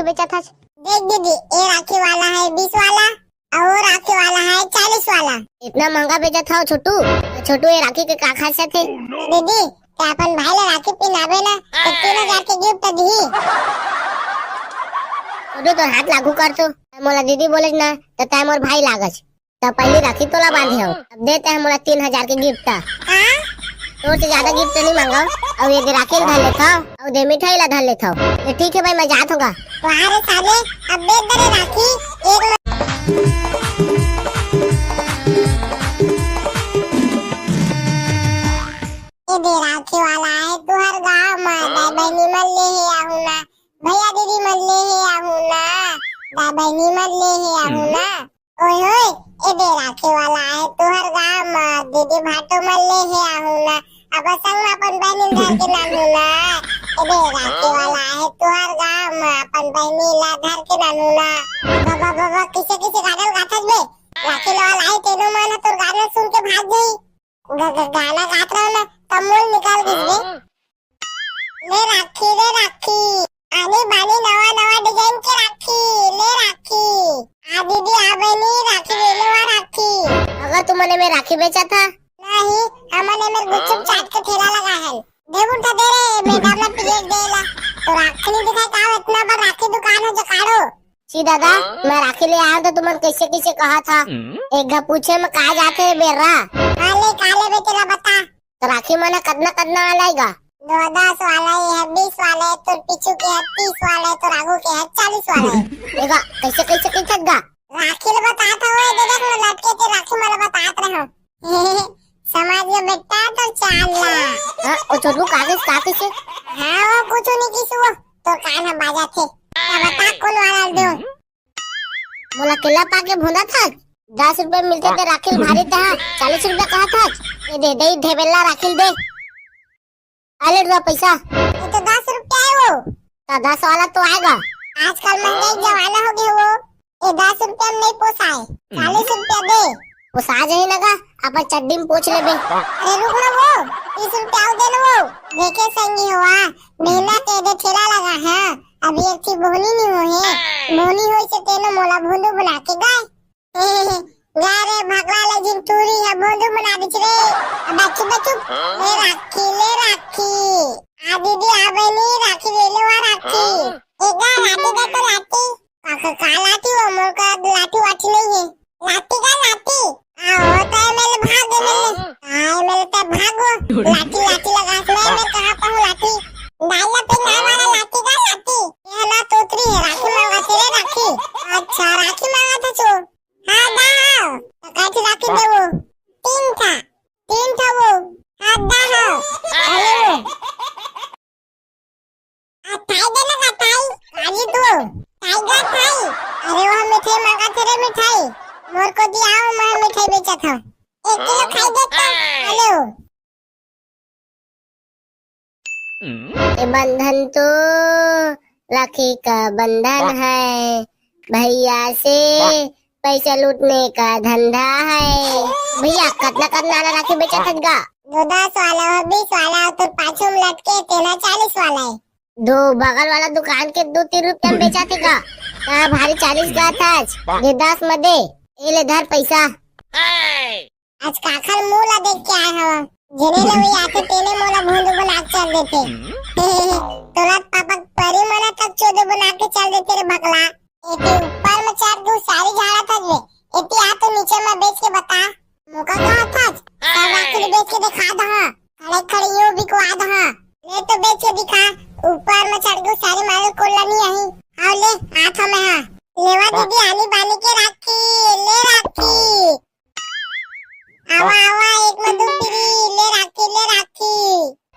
बेचा था। देख दीदी, ये राखी वाला है 20 वाला और राखी वाला है 40 वाला। इतना महंगा बेचा था छोटू। छोटू ये राखी के का खासियत है? दीदी ते अपन भाई ला राखी पिनावे ना तो 3000 के गिफ्ट दी। छोटू तो हाथ लागू कर तो मोला दीदी बोले ना तो टाइम और भाई लागज तो पहली राखी तोला बांधे हो। अब देते हैं मोला 3000 के गिफ्ट। तो ज्यादा गिफ्ट नहीं मांगा और ये राखी धर लेता और दे मिठाई ला धर लेता। ये ठीक है भाई, मैं जात होगा। वाह साले, अब दे दे राखी एक ये दे राखी वाला है तू हर गाँव में दाई बहनी मन ले है आहू ना, भैया दीदी मन ले है आहू ना, दाई बहनी मन ले है आहू ना। ओए होए ये दे राखी वाला है तू हर गाँव में दीदी भाटो मन ले है आहू ना, अब संग अपन बहनी घर के नानू ना। ये दे राखी वाला है तू हर गाँव में अपन बहनी ला घर के नानू ना। बाबा बाबा किसे किसे गाना गाथस बे, राखी वाला है तेनो मन तोर गाना सुन के भाग गई। गाना गात रहो ना तब मूल निकाल दीजिए। ले राखी आने बानी नवा नवा डिजाइन के राखी ले राखी आ दीदी आ बहनी राखी ले लो राखी। अगर तुमने में राखी बेचा था नहीं, हमने मेरे गुच्चुप चाट के ठेला लगा है। दे उठा दे रे बेटा अपना प्लेट देला तो राखी नहीं दिखाई का इतना बड़ा राखी दुकान है जो काढ़ो। जी दादा, मैं राखी ले आया तो तुमने कैसे कैसे कहा था एक घर पूछे में कहा जाते है बेरा काले बेटे ला बता तो राखी माना कदना कदना वाला 10 वाला है 20 वाला है तो पीछू के है 30 वाला है तो आगू के है 40 वाला है। देखा कैसे कैसे कैसे गा राखी ले बताता हुआ देख मैं लटके ते राखी मला बतात रहो। समाज में बेटा तो चाला हां ओ छोटू कागज कागज से हां वो कुछ नहीं किसी वो तो कान हम बाजा थे क्या बता कौन वाला दो मोला केला पाके भुना था 10 रुपए मिलते थे राखी भारी था 40 रुपए कहा था। ये दे दे ढेबेला राखी दे आले रुपया पैसा। ये तो 10 रुपया है वो तो 10 वाला तो आएगा। आजकल महंगाई जमाना हो गया वो ये 10 रुपया में नहीं पोसाए 40 रुपया दे वो साज ही लगा अपन चड्डी में पूछ ले बे। अरे रुक ना वो 30 रुपया दे ना वो देखे संगी हुआ मेहनत दे ठेला लगा है अभी एक थी बोनी नहीं हुई है बोनी हुई से तेनो मोला भूंदू बना के गए गारे भगवा ले जिन टूरी है भूंदू बना दी रे बच्चू बच्चू ले राखी आ दीदी आ बहनी राखी ले लो राखी एक बार लाठी दे तो लाठी का लाठी वो मोर का लाठी वाठी नहीं है लाठी का लाठी आ होता है मेरे भाग मेरे तो भागो लाठी लाठी लगा मैं कहां पर हूं लाठी डाला पे ना वाला लाठी का लाठी ये ना तोतरी है राखी मांगा तेरे राखी अच्छा राखी मांगा था चो हां दाओ तो कैसे राखी दे वो तीन था वो हां दाओ अरे वो आ थाई देना का थाई काजी तू टाइगर थाई अरे वो मिठाई मांगा तेरे मिठाई मोर को दिया मैं मिठाई बेचा था 1 किलो खाई देता हेलो। ये बंधन तो राखी का बंधन है भैया से पैसा लूटने का धंधा है। भैया कतना कतना वाला राखी बेचा था 10 वाला और 20 वाला तो पाछू में लटके तेना 40 वाला है। दो बगल वाला दुकान के 2-3 रुपया में बेचा थे का भारी 40 का था ये 10 में दे ये ले धर पैसा। आज काखल मुंह ला देख के आए हम जने ले वही आते तेने मोला भूंदू बना के चल देते तोला पापा परी मना तक चोदो बना के चल देते रे भगला एते ऊपर में चढ़ दू सारी झाड़ा था रे एते आ तो नीचे में बेच के बता मौका कहां था सब आखिर बेच के दिखा दहा खड़े खड़े यो बिकवा दहा ले तो बेच के दिखा ऊपर में चढ़ दू सारी माल कोला नहीं आई आओ ले हाथ में हां लेवा दीदी आनी बानी के राखी ले राखी आवा एक में दो फिरी ले राखी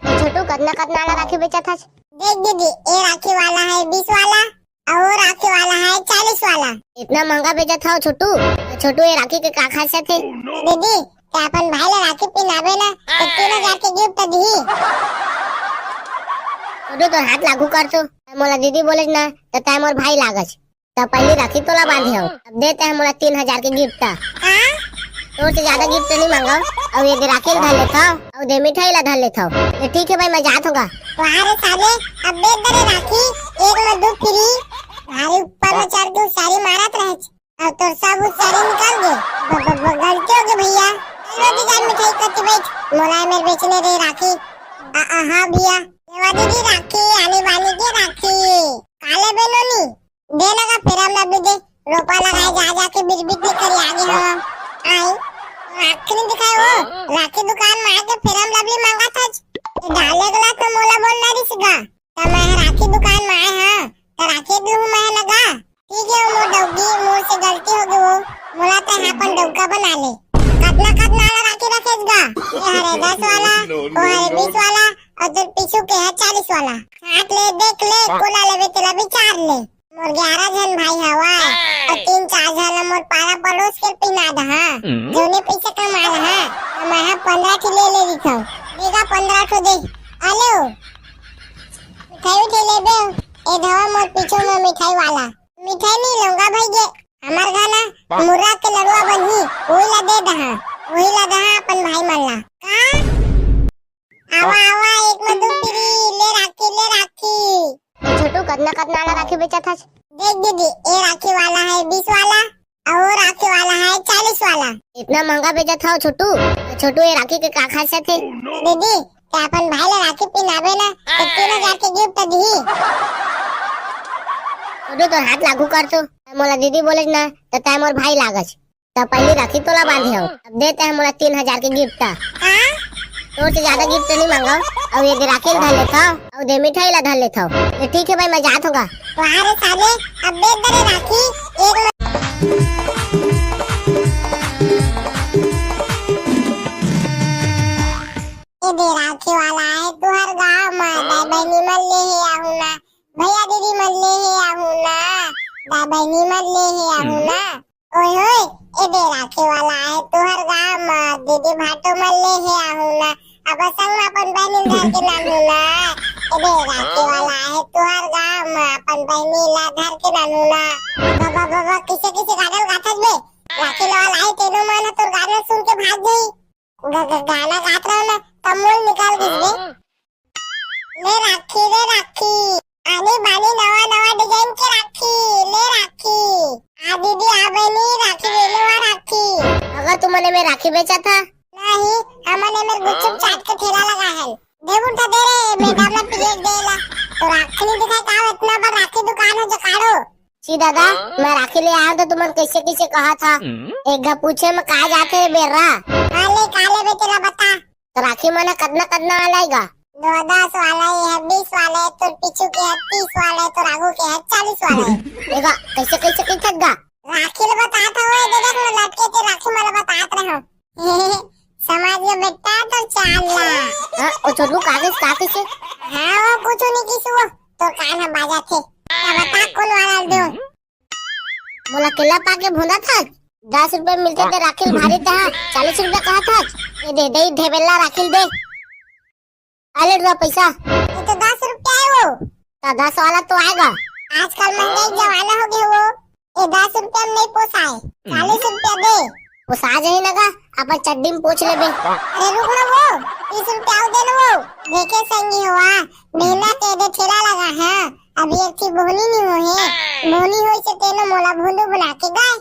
छोटू कतना कतना वाला राखी बेचा था। देख दीदी ये राखी वाला है 20 वाला और राखी वाला है 40 वाला। इतना महंगा बेचा था छोटू। छोटू ये राखी के का खासियत है? दीदी ते अपन भाई ला राखी पिनावे ना तो 3000 के गिफ्ट दी। छोटू तो हाथ लागू कर तो मोला दीदी बोले ना तो टाइम और भाई लागज तो पहली राखी तोला बांधे हो। अब देते हैं मोला 3000 के गिफ्ट। तो ज्यादा गिफ्ट नहीं मांगा और ये राखी धर लेता और दे मिठाई ला धर लेता। ये ठीक है भाई, मैं जात होगा। वाह रे साले, अब दे दे राखी एक में दो फ्री। कोला लेवे तेला विचार ले। मोर 11 जन भाई हवा और 3-4 जन मोर पारा पड़ोस के पिना दहा जोने पैसा कमा रहा मैं 15 की ले दिखाओ देगा 15 को दे आलो मिठाई उठे ले बे ए धवा मोर पीछे में मिठाई वाला मिठाई नहीं लूंगा भाई ये हमार गाना मुर्रा के लड़वा बनी वही ला दे दहा अपन भाई मल्ला का आवा आवा एक में दो पिरी ले राखी छोटू कतना कतना वाला राखी बेचा था? देख दीदी ये राखी वाला है 20 वाला और राखी वाला है 40 वाला। इतना महंगा बेचा था छोटू? छोटू ये राखी के का खासियत है? दीदी ते अपन भाई ला राखी पिनावे ना तो 3000 के गिफ्ट दी। छोटू तो हाथ लागू कर तो मोला दीदी बोले ना तो टाइम और भाई लागच तो पहली राखी तोला बांधे हो अब देते हैं मोला 3000 के गिफ्ट ता तो से ज्यादा गिफ्ट नहीं मांगा और ये राखी धर लेता और दे मिठाई ला धर लेता ये ठीक है भाई मैं जात होगा वाह साले अब दे दे राखी एक ये दे राखी वाला है तू हर गांव में दाई बहनी मन ले है आहू ना भैया दीदी मन ले है आहू ना दाई बहनी मन ले है आहू ना ओए होए ये दे राखी वाला है तू हर गांव में दीदी भाटो मन ले है आहू ना अब संग अपन बहनी घर के नानू ना ये दे राखी वाला है तू हर गांव में अपन बहनी ला घर के नानू ना बाबा किसे गाना गाथस बे राखी वाला है तेनो मन तोर गाना सुन के भाग गई गाना गात रहो ना कमोल निकाल दी ले राखी आने बानी नवा डिजाइन के राखी ले राखी आ दीदी आ बहनी राखी ले लो राखी अगर तुमने में राखी बेचा था नहीं हमने मेरे गुपचुप चाट के ठेला लगा है दे उठा दे रे बेटा अपना प्लेट देला तो राखी नहीं दिखाई का इतना बड़ा राखी दुकान है जो काढ़ो जी दादा मैं राखी ले आया तो तुमने कैसे कहा था एक घा पूछे में कहा जाते है बेरा काले बेटे ला बता तो राखी माना कदना वाला आएगा 10 वाला है 20 वाला है तो पीछू के है 30 वाला है तो राघु के है 40 वाला है देखा कैसे थक गा राखी ले बताता हुआ देखा मैं लटके के राखी मला बतात रहो समाज में बेटा तो चाला हां ओ छोटू कागज से हां वो कुछ नहीं किसु तो कान हम बाजा थे क्या बता कौन वाला दो मोला केला पाके भूंदा था 10 रुपए मिलते थे राखी भारी था 40 रुपए कहा था ये दे दे ढेबेला राखी दे आले रुपया पैसा ये तो 10 रुपया है वो तो 10 वाला तो आएगा आजकल महंगाई जमाना हो गया वो ये 10 रुपया में नहीं पोसाए 40 रुपया दे वो साज ही लगा अपन चड्डी में पूछ ले बे अरे रुक ना वो 30 रुपया दे ना वो देखे संगी हुआ मेला के दे ठेला लगा है अभी एक थी बोहनी नहीं हुई बोहनी हुई से तेनो मोला भोंदू बना के गए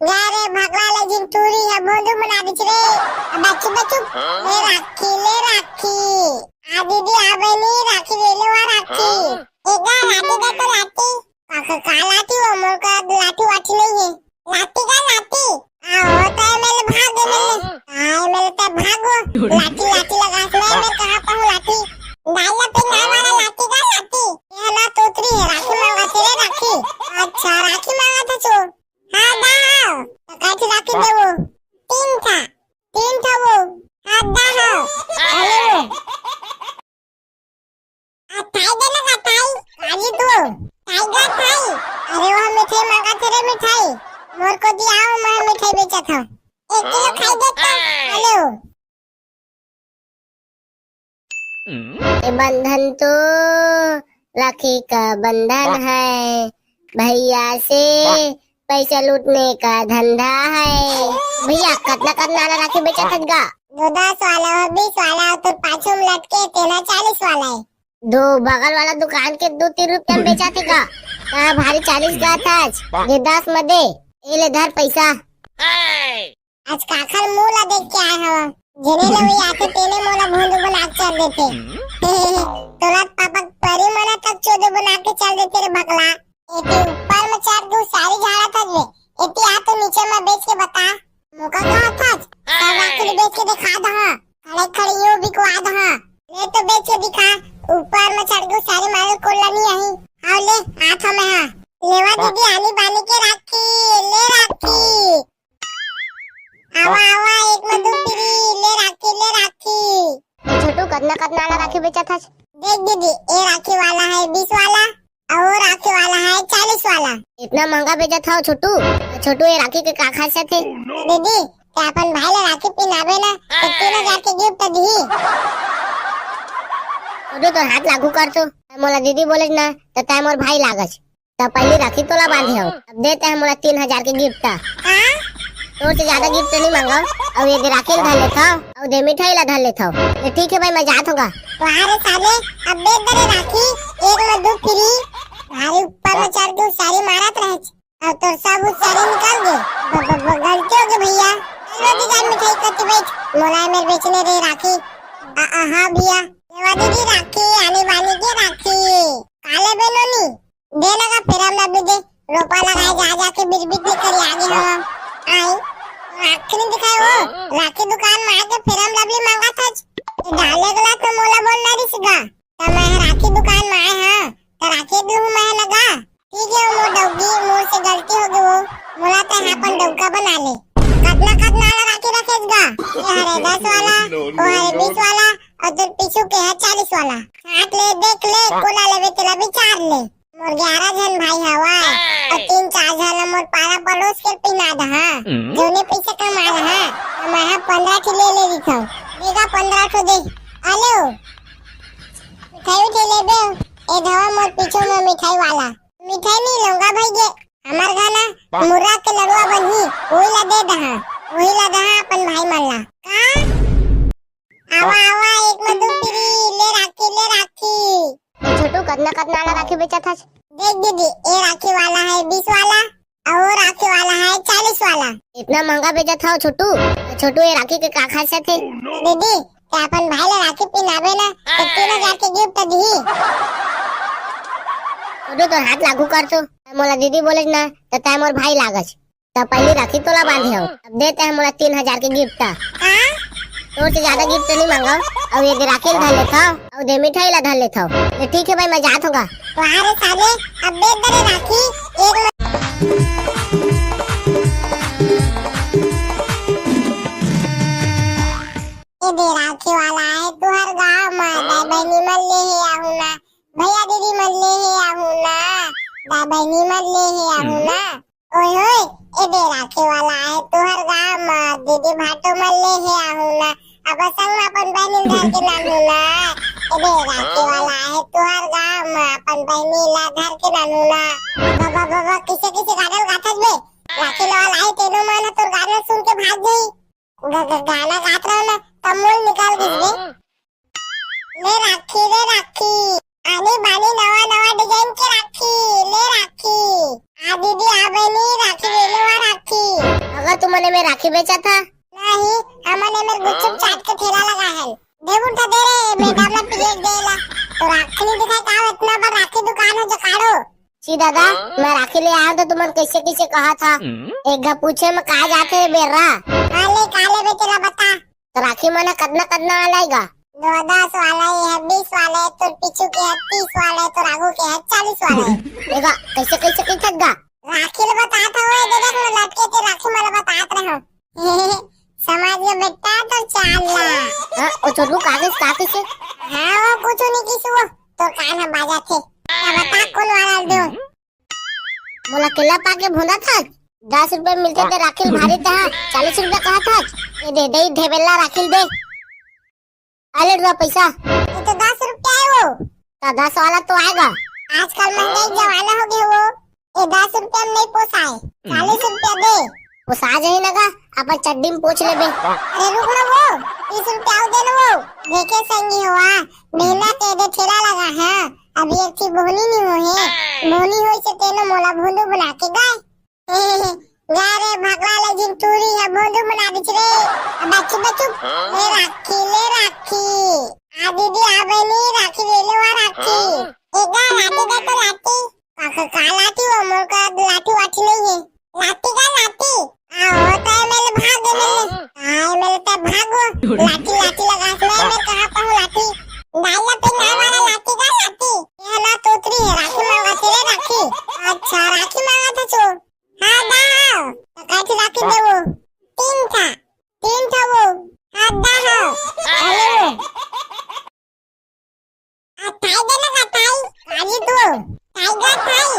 यारे भगवा ले जिन टूरी है भोंदू बना दी रे बच्चू ले राखी आ दीदी आ बहनी राखी ले लो राखी एक लाठी दे तो लाठी का लाठी वो मोर का लाठी वाठी नहीं है लाठी का लाठी होता है मेरे भाग मेरे तो भागो लाठी लगा मैं कहां पर हूं लाठी डाला पे ना वाला लाठी का लाठी ये ना तोतरी है राखी मांगा तेरे राखी अच्छा राखी मांगा था चो हां दाओ तो कैसे राखी दे वो तीन था वो हां दाओ अरे वो थाई देना का थाई काली तो टाइगर थाई अरे वो मिठाई मांगा तेरे मिठाई मोर को दिया मैं मिठाई बेचा था 1 किलो खाई देता हेलो ये बंधन तो राखी का बंधन है भैया से पैसा लूटने का धंधा है भैया कतना वाला राखी बेचा था 10 वाला और 20 वाला तो पाछो में लटके तेना 40 वाला है दो बगल वाला दुकान के 2-3 रुपया बेचा थे का भारी 40 का था ये 10 में दे ले धर पैसा आज काखर मुंह ला देख के आए हो जेने ले आके तेने मोला भोंदू बना के चल देते तोरा पापा परी मना तक चोदो बना के चल देते रे भगला एती ऊपर में चार दो सारी झाड़ा था रे एती आ तो नीचे में बेच के बता मौका कहां था सब आके बेच के दिखा दहा खड़े यो भी को आ दहा ले तो बेच के दिखा ऊपर में चढ़ गो सारी माल कोला नहीं आई आओ ले हाथ में हां लेवा दीदी आनी बानी के राखी ले राखी आवा एक में दो पिरी ले राखी छोटू कतना वाला राखी बेचा था देख दीदी, ये राखी वाला है 20 वाला और वो राखी वाला है 40 वाला। इतना महंगा बेचा था छोटू। छोटू ये राखी के का खासियत है? दीदी ते अपन भाई ला राखी पिनावे ना तो 3000 के गिफ्ट दी। छोटू तो हाथ लागू कर तो मोला दीदी बोले ना तो तय मोर भाई लागस तो पहली राखी तोला बांधे हो। अब देते हैं मोला 3000 के गिफ्ट। हां तो से ज्यादा गिफ्ट नहीं मांगा और ये राखी धर लेता और दे मिठाई ला धर लेता। ये ठीक है भाई, मैं जात होगा। तुम्हारे साले अब दे दे राखी एक में 2 फ्री। भाई ऊपर में चढ़ के सारी मारत रहे और तो सब उस सारे निकाल दे। गलती हो गई भैया। रोटी जान मिठाई करते बैठ मोला मेरे बेचने रे राखी। हां भैया देवा दीदी राखी आने वाली की राखी काले बेनोनी दे लगा फिर हम लग दे रोपा लगाए जा जा के बिरबिट निकल आगे हम आई राखी नहीं दिखाए वो राखी दुकान में आके फिर हम लवली मांगा था डाले गला तो मोला बोलना रिसगा तो मैं राखी दुकान में आए हां तो राखी दूं मैं लगा ठीक है वो डौगी मोर से गलती हो गई वो मोला तो अपन डौका बना ले कतना राखी रखेगा ये हरे 10 वाला वो हरे 20 वाला और तो पीछू के है 40 वाला हाथ ले देख ले कोला लेवे तेला विचार ले मोर 11 जन भाई हवा और 3-4 जन मोर पारा पड़ोस के पिना दा हां जोने पैसे कमा रहा है मैं 15 की ले दिखाओ देगा 15 को दे आले हो मिठाई उठे ले दे ए धवा मोर पीछे में मिठाई वाला मिठाई नहीं लूंगा भाई ये हमार गाना मुर्रा के लड़वा बनी वही ला दे दहा वही ला दहा अपन भाई मल्ला का आवा आवा एक में 2 फ्री ले राखी। छोटू कतना वाला राखी बेचा था? देख दीदी ये राखी वाला है 20 वाला और वो राखी वाला है 40 वाला। इतना महंगा बेचा था छोटू। छोटू ये राखी के का खासियत है? दीदी ते अपन भाई ला राखी पिनावे ना तो 3000 के गिफ्ट दी। छोटू तो हाथ लागू कर तो मोला दीदी बोले ना तो तय मोर भाई लागस तो पहली राखी तोला बांधे हो। अब देते हैं मोला 3000 के गिफ्ट। हां तो से ज्यादा गिफ्ट नहीं मांगा और ये राखी धर लेता और दे मिठाई ला धर लेता। ये ठीक है भाई, मैं जात होगा। तुम्हारे साले अब दे दे राखी एक ये दे राखी वाला है तू हर गांव में दाई बहनी मन ले है आहू ना भैया दीदी मन ले है आहू ना दाई बहनी मन ले है आहू ना ओए होए ये दे राखी वाला है तू हर गांव में दीदी भाटो मन ले है आहू ना अब संग अपन बहनी घर के नानू ना ये दे राखी वाला है तू हर गांव में अपन बहनी ला घर के नानू ना बाबा किसे गाना गाथस बे राखी वाला है तेनो मन तोर गाना सुन के भाग गई गाना गात रहो ना कमोल निकाल दीजिए ले राखी आने बानी नवा डिजाइन के राखी ले राखी आ दीदी आ बनी राखी ले लो राखी। अगर तुमने में राखी बेचा था? नहीं हमने मेरे गुच्चुप चाट के ठेला लगा है दे उठा दे रे बेटा अपना प्लेट देला तो राखी नहीं दिखा का इतना बड़ा राखी दुकान है जकाड़ो। जी दादा मैं राखी ले आया तो तुमने कैसे कहा था एक घा पूछे में कहा जाते है बेरा काले बेटेला बता तो राखी मना कतना आलाएगा? 10 वाला है 20 वाला है तो पीछू के है 30 वाला है तो आगू के है 40 वाला है। देखा कैसे थकगा राखी ले बताता हुए दे देख लटके ते राखी मला बतात रहो समाज में बेटा तो चालना हां ओ छोटू कागज से हां वो कुछ नहीं किसी वो तो कान हम बाजा थे क्या बता कौन वाला दो मोला केला पाके भुना था 10 रुपए मिलते थे राखी भारी था 40 रुपए कहा था ये दे दे ढेबेला राखी दे आले रुपया पैसा ये तो 10 रुपया है वो तो 10 वाला तो आएगा। आजकल महंगाई जमाना हो गया वो ये 10 रुपया में नहीं पोसाए 40 रुपया दे वो साज ही लगा अपन चड्डी में पूछ ले बे। अरे रुक ना वो 30 रुपया दे ना वो देखे संगी हुआ महीना के दे ठेला लगा है अभी एक थी बोनी नहीं हुई है बोनी हुई से तेनो मोला भूंदू बना के गए गारे भगवा ले जिन टूरी है भूंदू बना दी रे बच्चू ले राखी आ दीदी आ बनी राखी ले लो राखी एक लाठी दे तो लाठी का लाठी वो मोर का लाठी वाठी नहीं है लाठी का लाठी आ होता है मेरे भाग मेरे तो भागो लाठी लगा मैं कहां पर हूं लाठी डाला पे ना वाला लाठी का लाठी ये ना तोतरी है राखी मांगा तेरे राखी अच्छा राखी मांगा था चो हां दाओ तो कैसे राखी दे वो 3 था वो हां दाओ अरे वो टाइगर थाई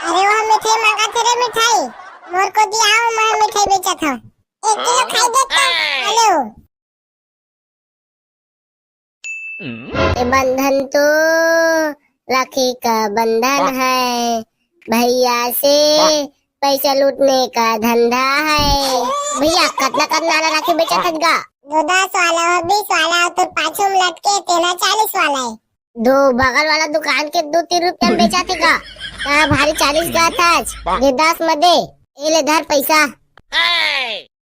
अरे वो मिठाई मांगा थे रे मिठाई मोर को दिया मैं मिठाई बेचा था 1 किलो खाई देता हेलो ये बंधन तो राखी का बंधन है, भैया से पैसा लूटने का धंधा है। भैया कतना कतना वाला राखी बेचा था गा? 10 वाला और 20 वाला और तो पाछू में लटके तेना 40 वाला है। दो बगल वाला दुकान के 2-3 रुपया में बेचा थे का? भारी 40 का था ये 10 में दे ये ले धर पैसा।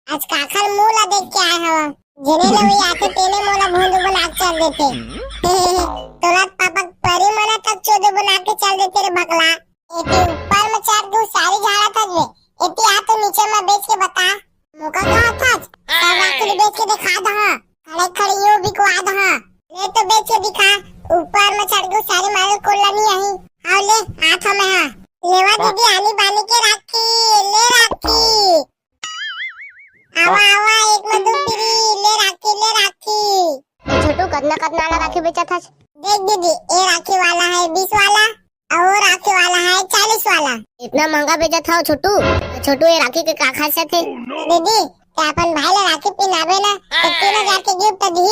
आज काखर मुंह ला देख के आए हवा जेने लवे आके तेने मोला भोंदू बना के चल देते तोला पापा परी मना तक चोदे बना के चल देते रे भगला एती ऊपर में चढ़ दू सारी झाड़ा था रे एती आ तो नीचे में बेच के बता मौका कहां था सब आखिर बेच के दिखा दहा खड़े खड़े यूं बिकवा दहा ले तो बेच के दिखा ऊपर में चढ़ दू सारी माल कोला नहीं आई हां ले हाथ में हां लेवा दीदी आनी बानी के राखी ले राखी आवा आवा एक में दो पिरी ले राखी छोटू कतना कतना वाला राखी बेचा था? देख दीदी ये राखी वाला है 20 वाला और राखी वाला है 40 वाला। इतना महंगा बेचा था छोटू? छोटू ये राखी के का खासियत है? दीदी ते अपन भाई ला राखी पिनाबे ना तो 3000 के गिफ्ट दी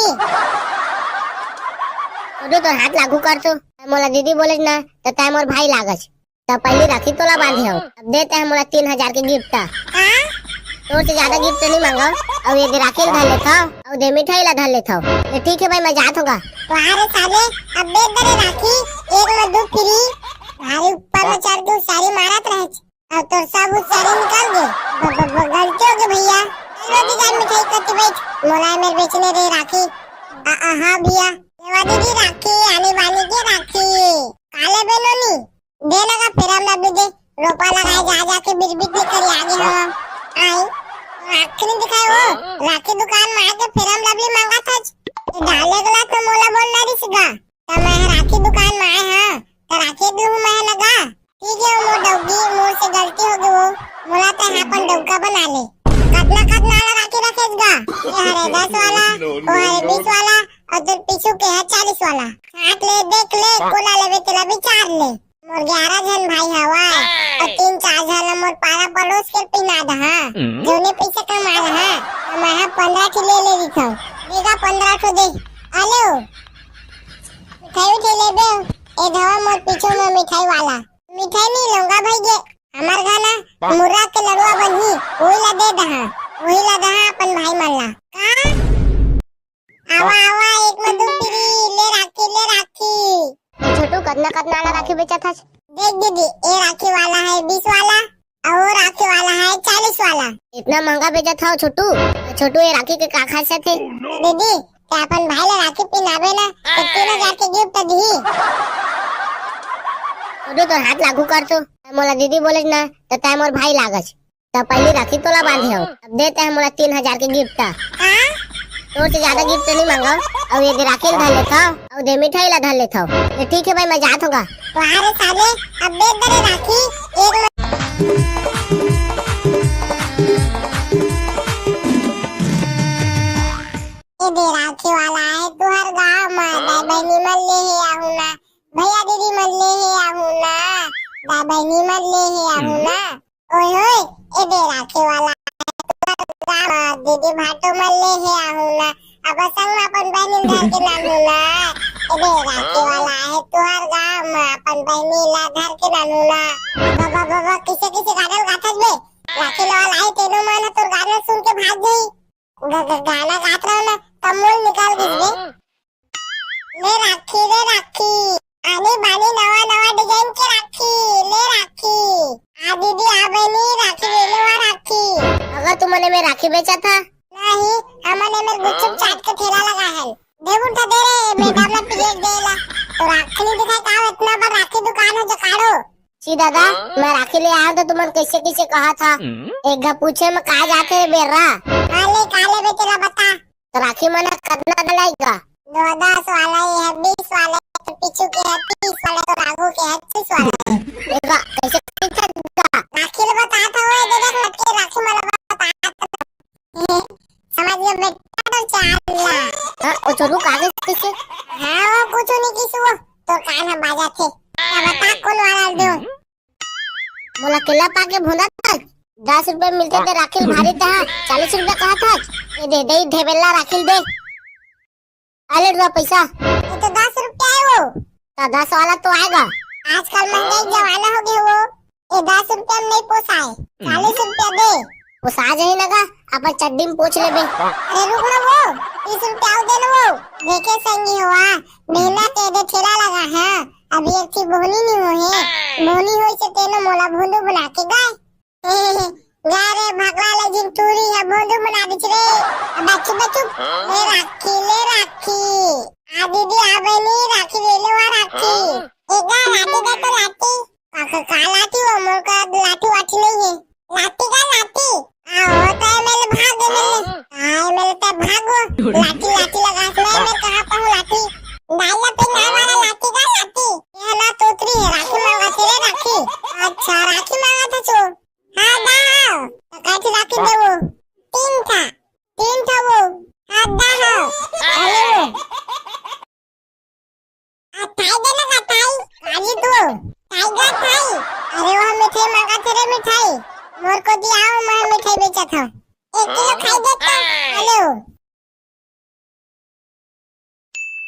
छोटू तो हाथ लागू कर तो मोला दीदी बोले ना तो टाइम और भाई लागस तो पहली राखी तोला बांधे हो अब देते हैं मोला 3000 के गिफ्ट हां तो से ज्यादा गिफ्ट नहीं मांगा और ये राखी ला धर लेता और दे मिठाई ला धर लेता ये ठीक है भाई मैं जात होगा वारे साले अब दे दे राखी एक में दो फ्री भाई ऊपर में चढ़ दो सारी मारत रहे अब तो सब उस सारे निकाल दे गलती हो गई भैया चलो दीदी मिठाई करते बैठ मोला मेरे बेचने रे राखी हां भैया लेवा दीदी राखी आने वाली के राखी काले बेलोनी दे लगा फिर हम ना दे रोपा लगाए जा जा के बिरबिट लेकर आगे हम आई राखी नहीं दिखाए वो राखी दुकान में आके फिर हम लवली मांगा था डाले गला तो मोला बोलना रिसगा तो मैं राखी दुकान में आए हां तो राखी दूं मैं लगा ठीक है वो डौगी मुंह से गलती हो गई वो मोला तो अपन डौका बना ले कतना कतना राखी रखेगा ये हरे 10 वाला वो हरे 20 वाला और तो पीछू के है 40 वाला हाथ ले देख ले कोला लेवे तेरा विचार ले मोर 11 जन भाई हवा और 3-4 जन मोर पारा पड़ोस के पिना दहा जोने पैसा कमा रहा मैं 15 की ले दिखा देगा 15 को दे आलो मिठाई उठे ले बे ए धवा मोर पीछे में मिठाई वाला मिठाई नहीं लूंगा भाई ये हमार गाना मुर्रा के लड़वा बनी वही ला दे दहा अपन भाई मल्ला का आवा आवा एक में दो फ्री ले राखी छोटू कतना कतना वाला राखी बेचा था? देख दीदी ये राखी वाला है 20 वाला और राखी वाला है 40 वाला। इतना महंगा बेचा था छोटू? छोटू ये राखी के का खासियत है? दीदी ते अपन भाई ला राखी पिनाबे ना तो 3000 के गिफ्ट दी छोटू तो हाथ लागू कर तो मोला दीदी बोले ना तो टाइम और भाई लागस तो पहली राखी तोला बांधे हो अब देते हैं मोला 3000 के गिफ्ट हां तो से ज्यादा गिफ्ट नहीं मांगा और ये राखी ला धर लेता और दे मिठाई ला धर लेता ये ठीक है भाई मैं जात होगा वारे साले अब दे दे राखी एक ये दे राखी वाला है तू हर गांव में दाई बहनी मल ले है आहू ना भैया दीदी मल ले है आहू ना दाई बहनी मल ले है आहू ना ओए होए ये दे राखी वाला दीदी भाटो मल ले है आहू ना अब संग अपन बहनी घर के नाम ना ये राखी वाला है तू हर गांव में अपन बहनी ला घर के नाम ना बाबा किसे गाना गाथस बे राखी वाला है तेनो मन तो गाना सुन के भाग गई गाना गात रहा ना कमल निकाल दी ले राखी आने बानी नवा डिजाइन के राखी ले राखी आ दीदी आ बहनी राखी ले लो राखी अगर तुमने में राखी बेचा था? नहीं हमने मेरे गुच्छे चाट के ठेला लगा है दे उठा दे रे मैडम ने प्लेट देला तो राखी नहीं दिखा का इतना बड़ा राखी दुकान है जकाड़ो सी दादा मैं राखी ले आया तो तुमने कैसे कहा था एक गा पूछे में कहा जाते है बेरा काले बेटे ला बता तो राखी मना कितना डलाएगा? 10 वाला है 20 वाला तो पीछू के है 30 वाला तो राघू के है 30 वाला देखा कैसे कितना राखी ले बता था वो दे देख मत के राखी मला बता समझ गया बेटा तो चाला ओ छोटू कागज किसे? हां वो कुछ नहीं किसी वो तो कान हम बाजा थे क्या बता कौन वाला मोला केला पाके भुना था। 10 रुपए मिलते थे राखिल भारी था। 40 रुपए कहा था। ये दे दे ढेबेला राखिल दे। आले रुपया पैसा। ये तो 10 रुपया है वो। तो 10 वाला तो आएगा। आजकल महंगाई जमाना हो गया वो। ये 10 रुपया में नहीं पोसाए। 40 रुपया दे। वो साज ही लगा अपन चड्डी में पूछ ले बे। अरे रुक ना वो 30 रुपया और दे ना वो। देखे संगी हुआ मेला तेरे ठेला लगा है। अभी एक चीज बोनी नहीं हो है। बोनी हो से तेनो मोला भोंदू बना के गाय। गाय रे भगला ले जिन टूरी है भोंदू बना दी रे। अब चुप चुप ले राखी ले राखी। आ दीदी आ बनी राखी ले लो आ राखी। एक गाय लाठी दे तो लाठी। का लाठी वो मोर का लाठी वाठी नहीं है। लाठी का लाठी आओ तो मेरे भाग मेरे आए मेरे तो भागो लाठी लाठी लगा मैं कहां पर हूं लाठी डाला पे ना वाला लाठी का लाठी ये ना तोतरी है राखी मांगा तेरे राखी अच्छा राखी मांगा था छो हां दाओ तो कैसी राखी दे वो तीन था वो हां दाओ अरे वो आ थाई देना का थाई काली तू टाइगर थाई अरे वो मिठाई मांगा तेरे मिठाई मोर को दिया मैं मिठाई बेचा था 1 किलो खाई देता हेलो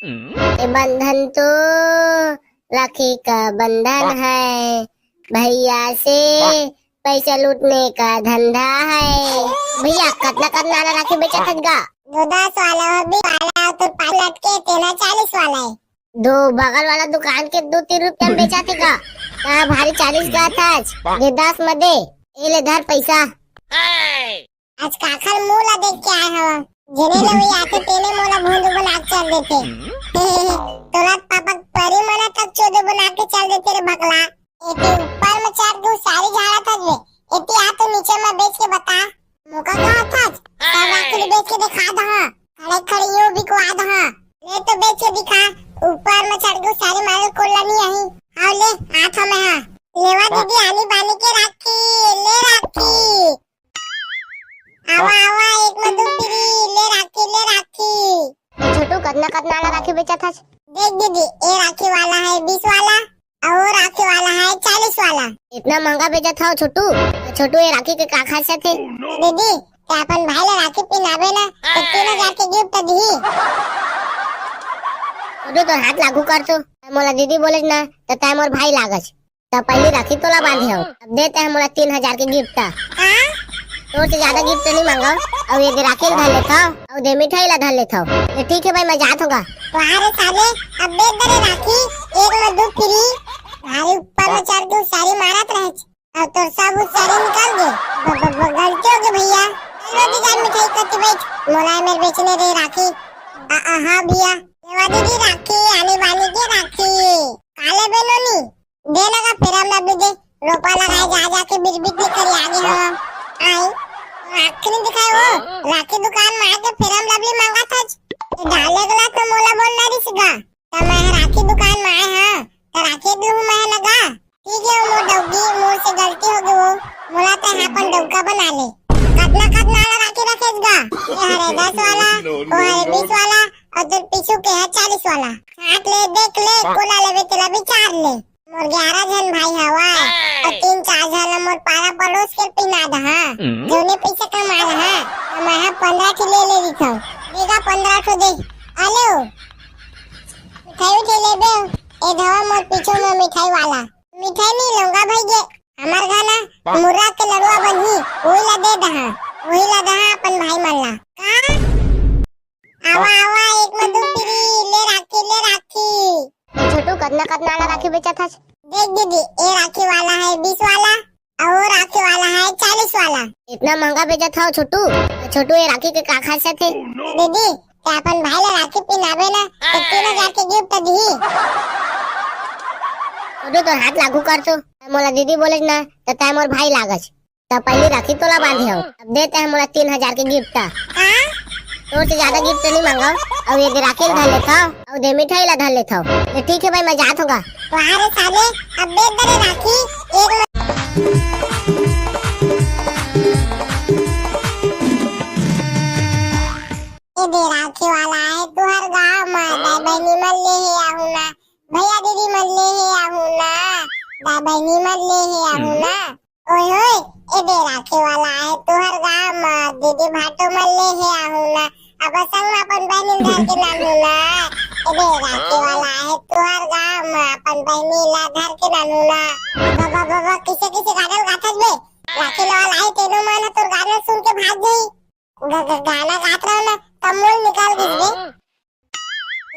ये बंधन तो राखी का बंधन है। भैया से पैसा लूटने का धंधा है। भैया कितना कितना वाला राखी बेचा था गा? 10 वाला हो भी वाला तो पायलट के तेना 40 वाला है। दो बगल वाला दुकान के 2-3 रुपया में बेचा थे का? भारी 40 का था। ये 10 में दे। ये ले धर पैसा। आज काखर मुंह ला देख के आए हवा जने ले वही आके तेने मोला भोंदू बना के चल देते तोला पापा परी मना तक चोदो बना के चल देते रे भगला एते ऊपर में चार दो सारी झाड़ा था रे एते आ तो नीचे में बेच के बता मौका कहां था सब आके बेच के दिखा दहा खड़े खड़े यो भी को आ दहा ले तो बेच के दिखा ऊपर में चढ़ गो सारी माल कोला नहीं आई हां ले हाथ में हां लेवा दीदी आनी बानी के राखी ले राखी आवा आवा एक में 2 फ्री ले राखी छोटू कितना कितना वाला राखी बेचा था? देख दीदी ये राखी वाला है 20 वाला और राखी वाला है 40 वाला। इतना महंगा बेचा था छोटू? छोटू ये राखी के का खासियत है? दीदी क्या अपन भाई ले राखी पहनावे ना तो 3000 के गिफ्ट दी। छोटू तो हाथ लागू कर तो मोला दीदी बोले ना तो टाइम और भाई लागस तो पहली राखी तोला बांधे हो अब देते हैं मोला 3000 के गिफ्ट। हां तो से ज्यादा गिफ्ट नहीं मांगा और ये राखी धर लेता और दे मिठाई ला धर लेता ये ठीक है भाई मैं जात होगा। तुम्हारे साले अब दे दे राखी एक में 2 फ्री भाई ऊपर में चढ़ के सारी मारत रहे अब तो सब सारे निकाल दे गलती हो गई भैया रोटी जान मिठाई करते बैठ मोला मेरे बेचने रे राखी हां भैया लेवा दीदी राखी आने वाली की राखी काले बेनोनी दे लगा फिर हम अब दे रोपा लगाए जा जा के बिरबिट निकल आगे हम आई राखी नहीं दिखाए वो राखी दुकान में आके फिर हम लवली मांगा था डाले गला तो मोला बोलना रिसगा तो मैं राखी दुकान में आए हां तो राखी दूं मैं लगा ठीक है वो डौगी मोर से गलती हो गई वो मोला तो अपन डौका बना ले कितना राखी रखेगा ये हरे 10 वाला वो हरे 20 वाला और तो पीछू के है 40 वाला हाथ ले देख ले कोला लेवे तेरा विचार ले मोर 11 जन भाई हवा और 3-4 जन मोर पारा पड़ोस के पिना दहा जोने पैसे कमा रहा मैं 15 की ले ली था देगा 15 को दे आलो मिठाई उठे ले बे ए धवा मोर पीछे में मिठाई वाला मिठाई नहीं लूंगा भाई ये हमार गाना मुर्रा के लड़वा बनी वही ला दहा अपन भाई मल्ला का आवा आवा एक में 2 फ्री ले राखी छोटू कितना कितना वाला राखी बेचा था? देख दीदी ये राखी वाला है 20 वाला और राखी वाला है 40 वाला। इतना महंगा बेचा था छोटू? छोटू ये राखी के का खासियत है? दीदी क्या अपन भाई ले राखी पहनावे ना तो 3000 के गिफ्ट दी। छोटू तो हाथ लागू कर तो मोला दीदी बोले ना तो टाइम और भाई लागस तो पहली राखी तोला बांधे हो अब देते हैं मोला 3000 के गिफ्ट। हां तो से ज्यादा गिफ्ट नहीं मांगा और ये राखी धर लेता और दे मिठाई ला धर लेता ये ठीक है भाई मैं जात होगा। तुम्हारे साले अब दे दे राखी एक ये दे राखी वाला है तू हर गांव में दाई बहनी मल ले है आहू ना भैया दीदी मल ले है आहू ना दाई बहनी मल ले है आहू ना ओय होय ए दे राखी वाला आहे तुहर गाम दीदी भाटो मल्ले हे आहुना अब संग अपन बहनी धर के नानू ना ए दे राखी वाला आहे तुहर गाम अपन बहनी ला धर के नानू ना बाबा बाबा किसे किसे गाना गाथस बे राखी वाला आहे तेनो माना तोर गाना सुन के भाग गई गाना गात रहो ना तमुल निकाल गिस बे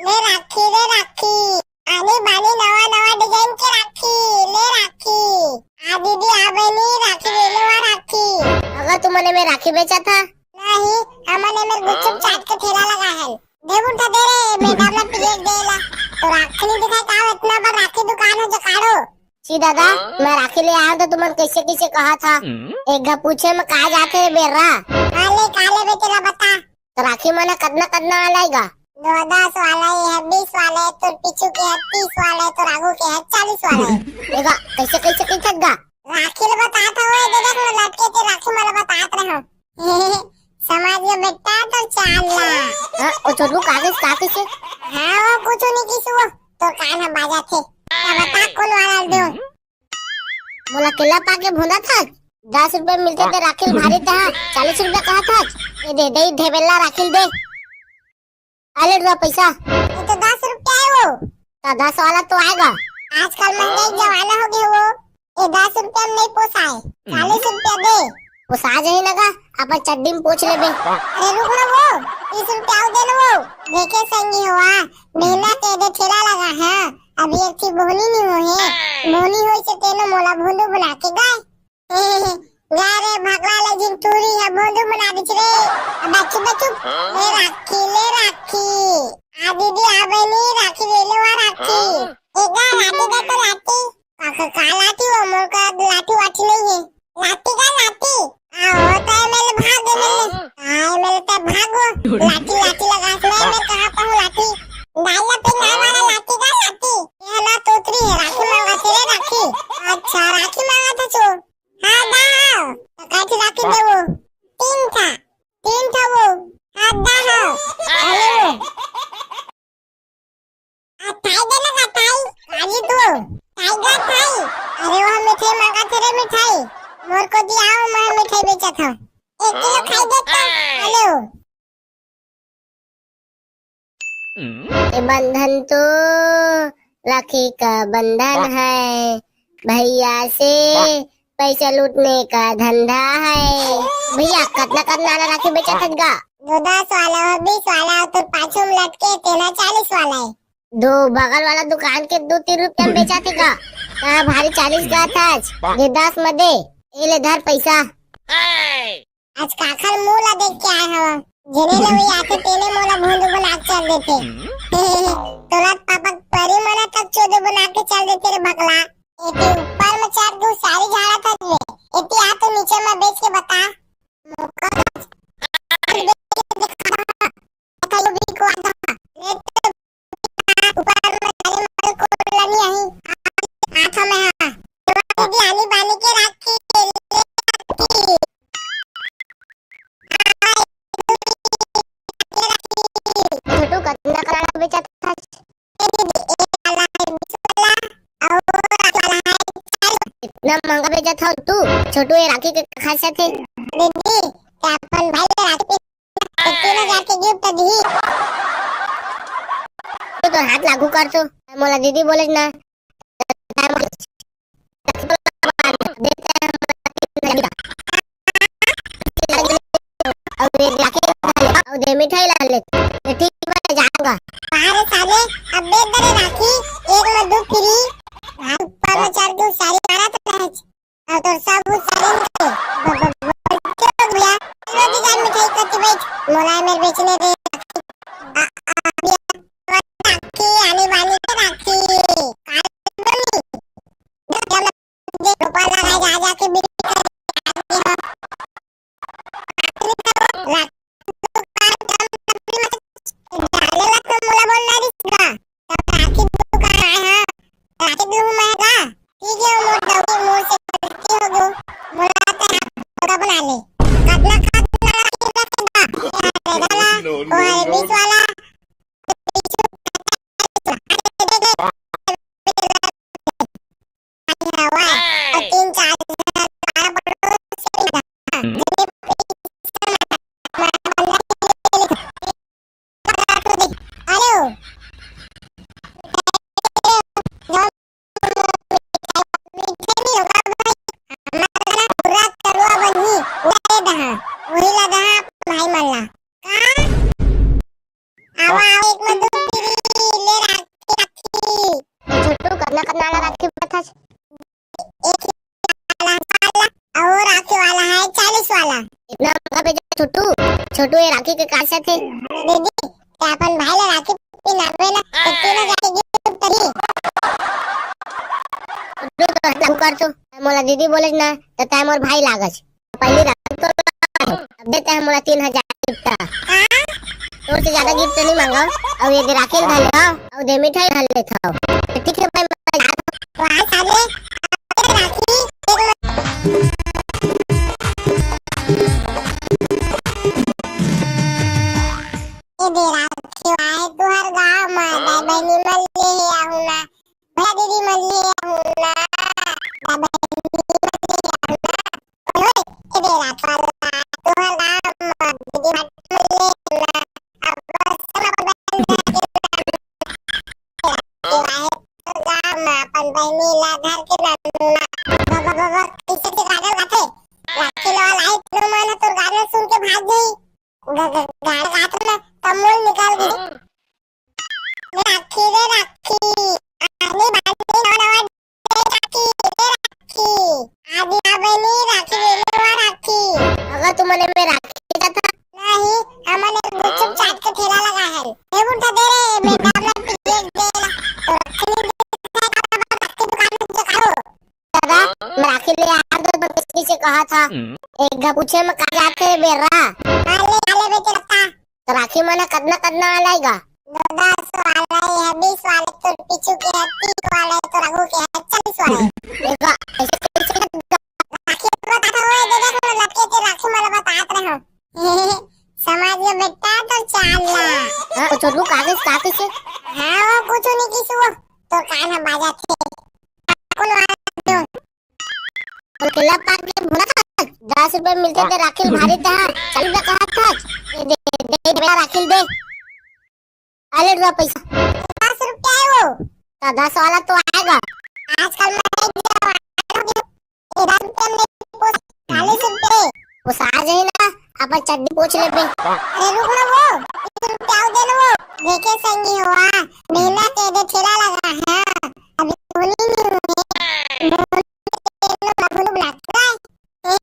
ले राखी आने बाने नवा नवा डिजाइन के राखी ले राखी आ दीदी आ बहनी राखी ले लो राखी अगर तुमने में राखी बेचा था नहीं हमने में गुपचुप चाट के ठेला लगा है दे उठा दे रे मैडम ने प्लेट देला तो राखी नहीं दिखाई का इतना बड़ा राखी दुकान है जो काढ़ो सी दादा मैं राखी ले आया तो तुमने कैसे कैसे कहा था एक गा पूछे में कहा जाते है बेरा काले बे तेरा बता तो राखी मना कदना कदना आलाएगा 10 वाला है 20 वाला है तो पिछू के है 30 वाला है तो राघु के है 40 वाला है देखा कैसे कैसे कैसे राखी ले बताता हुए दे देख मैं लटके के राखी मला बतात रहो समाज में बेटा तो चालना ओ छोटू कागज से हां वो कुछ नहीं किसु वो तो कान बाजा थे क्या बता कौन वाला दो मोला केला पाके भुना था 10 रुपए मिलते थे राखी भारी था 40 रुपए कहा था ये दे दे ढेबेला राखी दे आले रुपया पैसा ये तो 10 रुपया है वो तो 10 वाला तो आएगा आजकल महंगाई जमाना हो गया वो ये 10 रुपया में नहीं पोसाए 40 रुपया दे वो साज ही लगा अपन चड्डी में पूछ ले बे अरे रुक ना वो 30 रुपया दे ना वो देखे संगी हुआ मेहनत के दे ठेला लगा है अभी एक चीज बोनी नहीं हो है बोनी होई से तेनो मोला भोंदू बना के गाय गाय रे भगला ले जिन टूरी है भोंदू बना दी रे बच्चू बच्चू ले राखी आ दीदी आ बहनी राखी ले लो राखी एक गाय लाठी दे तो लाठी का लाठी वो मोर का लाठी वाठी नहीं है लाठी का लाठी आओ तो मेरे भाग मेरे तो भागो लाठी लाठी लगा मैं कहां पर हूं लाठी डाला पे ना वाला लाठी का लाठी ये ना तोतरी है राखी मांगा तेरे राखी अच्छा राखी मांगा था छो हां दाओ तो कैसे राखी दे वो तीन था वो हां दाओ अरे वो थाई देना का थाई काजी तू थाई गा थाई अरे वो मिठाई मांगा तेरे मिठाई मोर को दिया मैं मिठाई बेचा था 1 किलो खाई देता हेलो ये बंधन तो राखी का बंधन है भैया से पैसा लूटने का धंधा है भैया कतना कतना वाला राखी बेचा था 10 वाला और 20 वाला और तो पाछू में लटके तेना 40 वाला है दो बगल वाला दुकान के 2-3 रुपया में बेचा थे भारी 40 का था ये 10 में दे ये ले धर पैसा आज काखल मोला देख के आए हवा जेने ले वही आते तेने मोला भोंदू बना के चल देते तोला पापा परी मना तक चोदो बना के चल देते रे भगला एते ऊपर में चार दो सारी झाड़ा था रे एते आ तो नीचे में बेच के बता मौका कल भी को आता ऊपर में खाली माल को लनी आई आथा में हां दीदी आनी बानी के राखी छोटू कतना कराना बेचा था इतना महंगा बेचा था तू छोटू ये राखी के खासियत है दीदी क्या अपन भाई राखी 3000 के गिफ्ट दी तो हाथ लागू कर तो मोला दीदी बोले ना दे मिठाई ला ले ठीक है जाऊंगा अरे साले अब दे दे राखी एक में 2 फ्री ऊपर में 4 2 सारी मारा तो है और तो सब सारे भैया रोटी का मिठाई कच्ची बेच मोला में बेचने दे राखी आने वाली के राखी गोपाल लगा जा जा के राखी दूं मैं का ठीक है मोर दौड़ी मोर से करती हो गो वाला। इतना महंगा बेचा छोटू? छोटू ये राखी के कासे थे? दीदी ते अपन भाई ला राखी पिनावे ना तो 3000 के गिफ्ट तरी। छोटू तो लागू कर तो मोला दीदी बोले ना तो टाइम और भाई लागज पहली राखी तो अब देते हैं मोला 3000 गिफ्ट। तोर से ज्यादा गिफ्ट नहीं मांगा और ये राखी ढाल ले और दे मिठाई ढाल ले था। ठीक है भाई वहां साले राखी ये दे राखी वाहे तुहर गांव में दाई बहनी मल ले आऊ ना भैया दीदी मल ले आऊ ना दाई बहनी मल ले आऊ ना ओए ये दे राखी वाला तुहर गांव में दीदी मल ले ना अब सब बहन गांव में अपन बहनी ला घर के ना बाबा बाबा किसे के गाना गाते राखी ला लाई तो मन तो गाना सुन के भाग गई गाना गाते ना कमल निकाल दी राखी रे राखी आने बांधने नवा राखी रे राखी आदि बनी राखी रे राखी। अगर तू मने में राखी का था नहीं हमने गुपचुप चाट के ठेला लगा है ये उठा दे रे बेटा अपना पिए दे तो राखी दुकान में करो दादा मैं राखी ले आ दो तो किसी से कहा था एक गा पूछे में कहा जाते बेरा आले बेटे लगता तो राखी मने कदना आलाएगा 10 वाला है 20 वाले तो पिछू के है 30 वाले तो रघु के है 40 वाले देखा ऐसे कैसे राखी बताता हुए दे देख लटके के राखी मला बतात रहो समाज में बेटा तो चाला हां तो छोटू कागज से हां वो कुछ नहीं किसी वो तो कान्हा बाजा थे कौन वाला दो और केला पाक के भुना 10 रुपए मिलते थे राखी भारी था 40 रुपए कहा था दे मेरा राखी दे आले रुपया पैसा 10 रुपया है वो तो 10 वाला तो आएगा आजकल मैं 10 रुपया में 40 रुपये वो साज है ना अपन चड्डी पूछ ले बे अरे रुक ना वो 20 रुपया दे ना वो देखे संगी हुआ मेला के दे ठेला लगा है अभी बोली नहीं भूल बुलाता है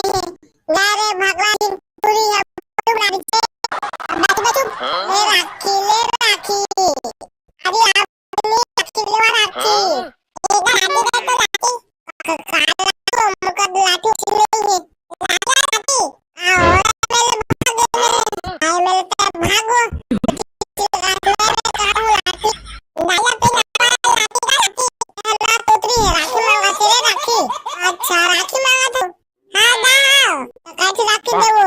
रे भगवान पूरी है बुला दी बच ले राखी अरे आप ने राखी ले राखी एक राखी दे तो राखी काला मुकद लाठी नहीं है राखी आओ मेरे भागो अच्छा राखी मांगा तो हाँ दाओ कैसी राखी दे वो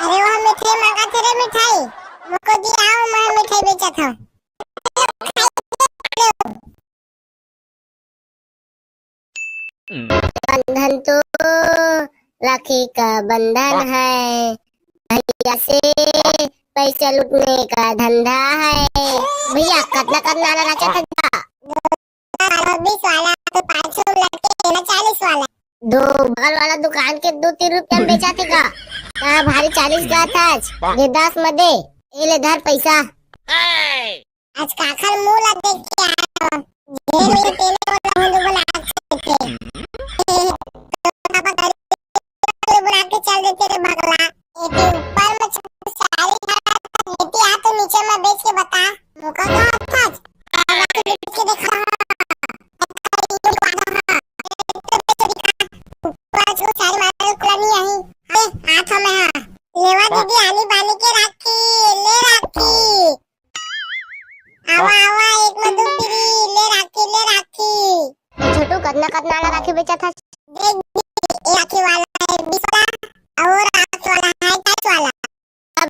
अरे वह मिठाई मांगा थे रे मिठाई मुझको दिया मैं मिठाई बेचा था बंधन तो राखी का बंधन है भैया से पैसे लूटने का धंधा है भैया कितना वाला रखा था 20 वाला तो 500 लड़के ना 40 वाला दो बगल वाला दुकान के 2-3 रुपया बेचा थे का भारी 40 का था ये 10 मध्ये ये ले धर पैसा आज काखल मुंह ला देख के आया जेल में तेले वाला हुंदू बना थे पापा घर बुला के चल देते रे भगला एते ऊपर में सारी एते आ तो नीचे में बेच के बता मुका का था आके बेच के देखा ऊपर जो सारी मार कुलानी आई अरे हाथ में हां लेवा दीदी आनी बानी के राखी ले राखी आवा आवा एक में दो तेरी ले राखी छोटू कितना वाला राखी बेचा था देख राखी वाला है 20 वाला और राखी वाला है 10 वाला अब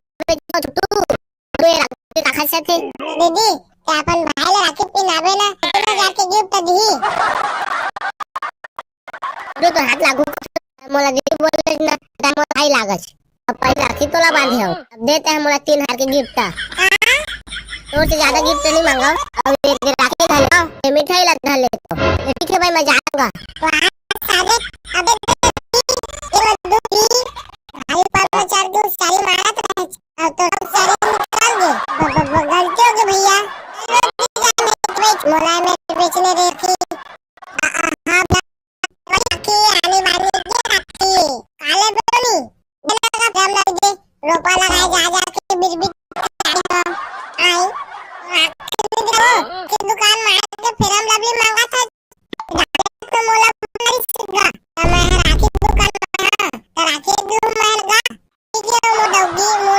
छोटू ये राखी का खासा थे दीदी ते अपन भाई ला राखी पिनावे ना तो जाके गिफ्ट दी तो हाथ लागू मोला दीदी बोले ना टाइम और भाई लागज अब पहले राखी तोला बांधे हो अब देते हैं मोला 3000 के गिफ्ट तो से ज्यादा गिफ्ट नहीं मांगा और ये राखी ढाल लो ये मिठाई ला ढाल ले तो ठीक है भाई मैं जाऊंगा साले अबे ये दूसरी भाई पर चार दो सारी मारा तो सारे निकाल दे गलती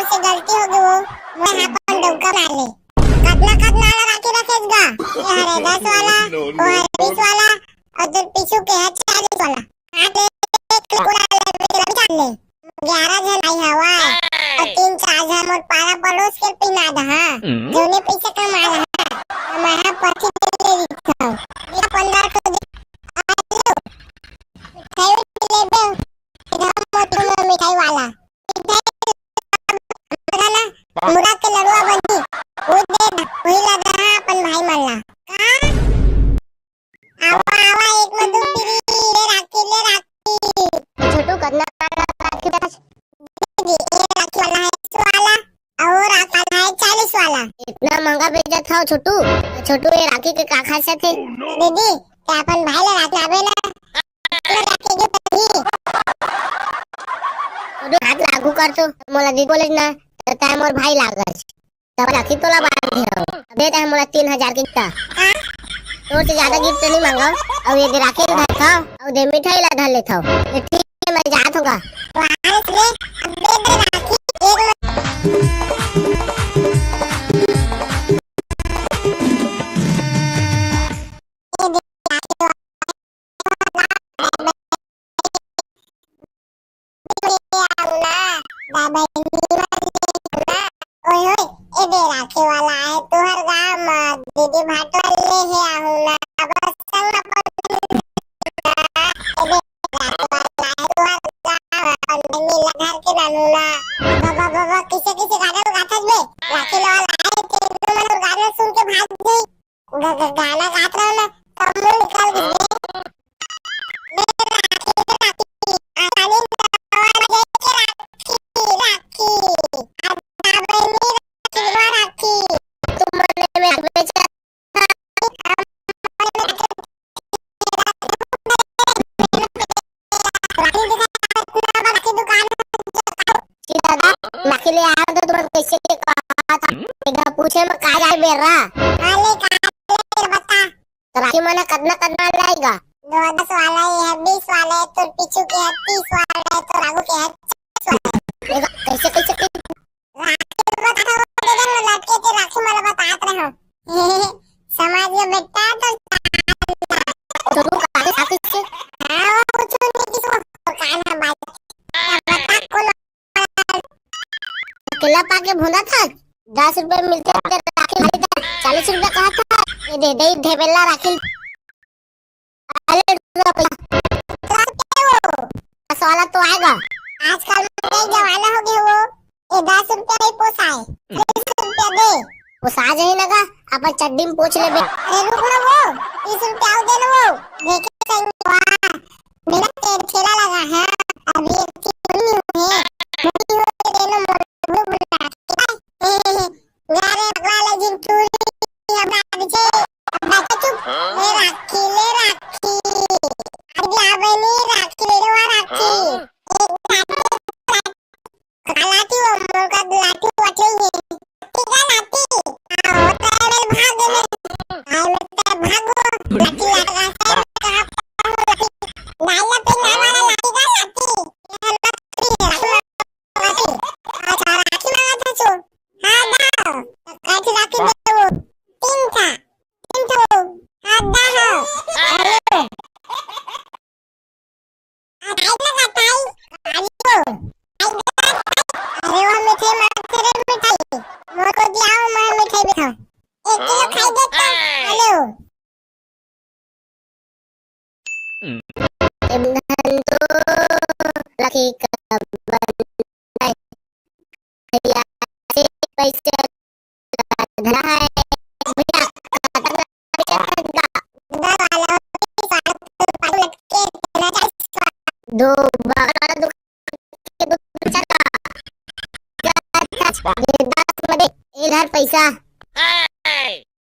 मोर से गलती हो गई वो मैं अपन डौका मार ले कितना कितना राखी रखेस गा ये हरे 10 वाला वो हरे 20 वाला और तो पीछू के है 40 वाला काट ले पूरा ले चल ले 11 जन आई हवा और 3-4 जन मोर पारा पड़ोस के पिना दा हां जोने पैसे कमा रहा मैं पति दे दिखा ये 15 को मिठाई वाला मुरा के लड़ुआ बनी वो दे वही लगा अपन भाई मल्ला आवा आवा एक में दो पीरी ले राखी छोटू करना राखी बस दीदी ये राखी वाला है 100 वाला और राखी वाला है 40 वाला इतना महंगा बेचा था छोटू छोटू ये राखी के का खासियत है दीदी ते अपन भाई ला राखी आवे ना राखी के पहली हाथ लागू कर तो मोला दी बोले ना तो टाइम और भाई लागस तब राखी तोला बांध दियो दे दे मोला 3000 की गिफ्ट तो से ज्यादा गिफ्ट नहीं मांगो और ये राखी उधर खाओ और दे मिठाई ला धर ले थाओ ये ठीक है मैं जात होगा वारस ले अब दे दे राखी राखी वाला है तुहर गाम दीदी भाटवाले है आहुना बस संग घर के नानुना बाबा बाबा किसे किसे गाना गाथस बे राखी वाला है तेरे मन गाना सुन के भाग गई गाना गात रहा ना तब मुंह निकाल गई ले आया तो तुम कैसे कहा था देखा पूछे में का जाए बेरा वाले का बता राखी मने कितना लाएगा 10 वाला है 20 वाला है तो पीछू के है 30 वाला है तो राघु के है 40 वाला कैसे राखी बता दे दे लटके के राखी मला बतात रहो समाज में बेटा तो तो राखी से हां वो कुछ नहीं किसको कान है बात बता कौन अकेला पाके भूना था 10 रुपए मिलते थे राखी 40 रुपए कहा था ये दे दे ढेबेला राखी अरे वाला तो आएगा आजकल में जमाना हो गया वो ये 10 रुपया ही पोसाए 30 रुपया दे वो साज ही लगा अपन चड्डी में पूछ ले बे अरे रुक ना वो 30 रुपया दे ना वो देखे सही वाह मेरा तेल ठेला लगा है अभी एक चीज नहीं है मुझे हो देना मोर बुला यारे अगला जिन चूड़ी हमरा दीजिए बात चुप ले राखी अभी आवे नहीं राखी ले लो राखी लाठी वो मोर का लाठी वाटेंगे ठीक है लाठी आओ तेरे भाग में आओ तेरे भागो लाठी लगा से नाला पे ना वाला लाठी का लाठी अच्छा राखी मांगा था छो हां दाओ कैसे राखी दे वो तीन तो हां दाओ अरे अरे वो मिठाई मार मिठाई मोर को दिया मैं मिठाई भी खाऊं 1 किलो खाई देता हेलो धन तो राखी का बनाए भैया से पैसे धरा है भैया दो बागल दो इधर पैसा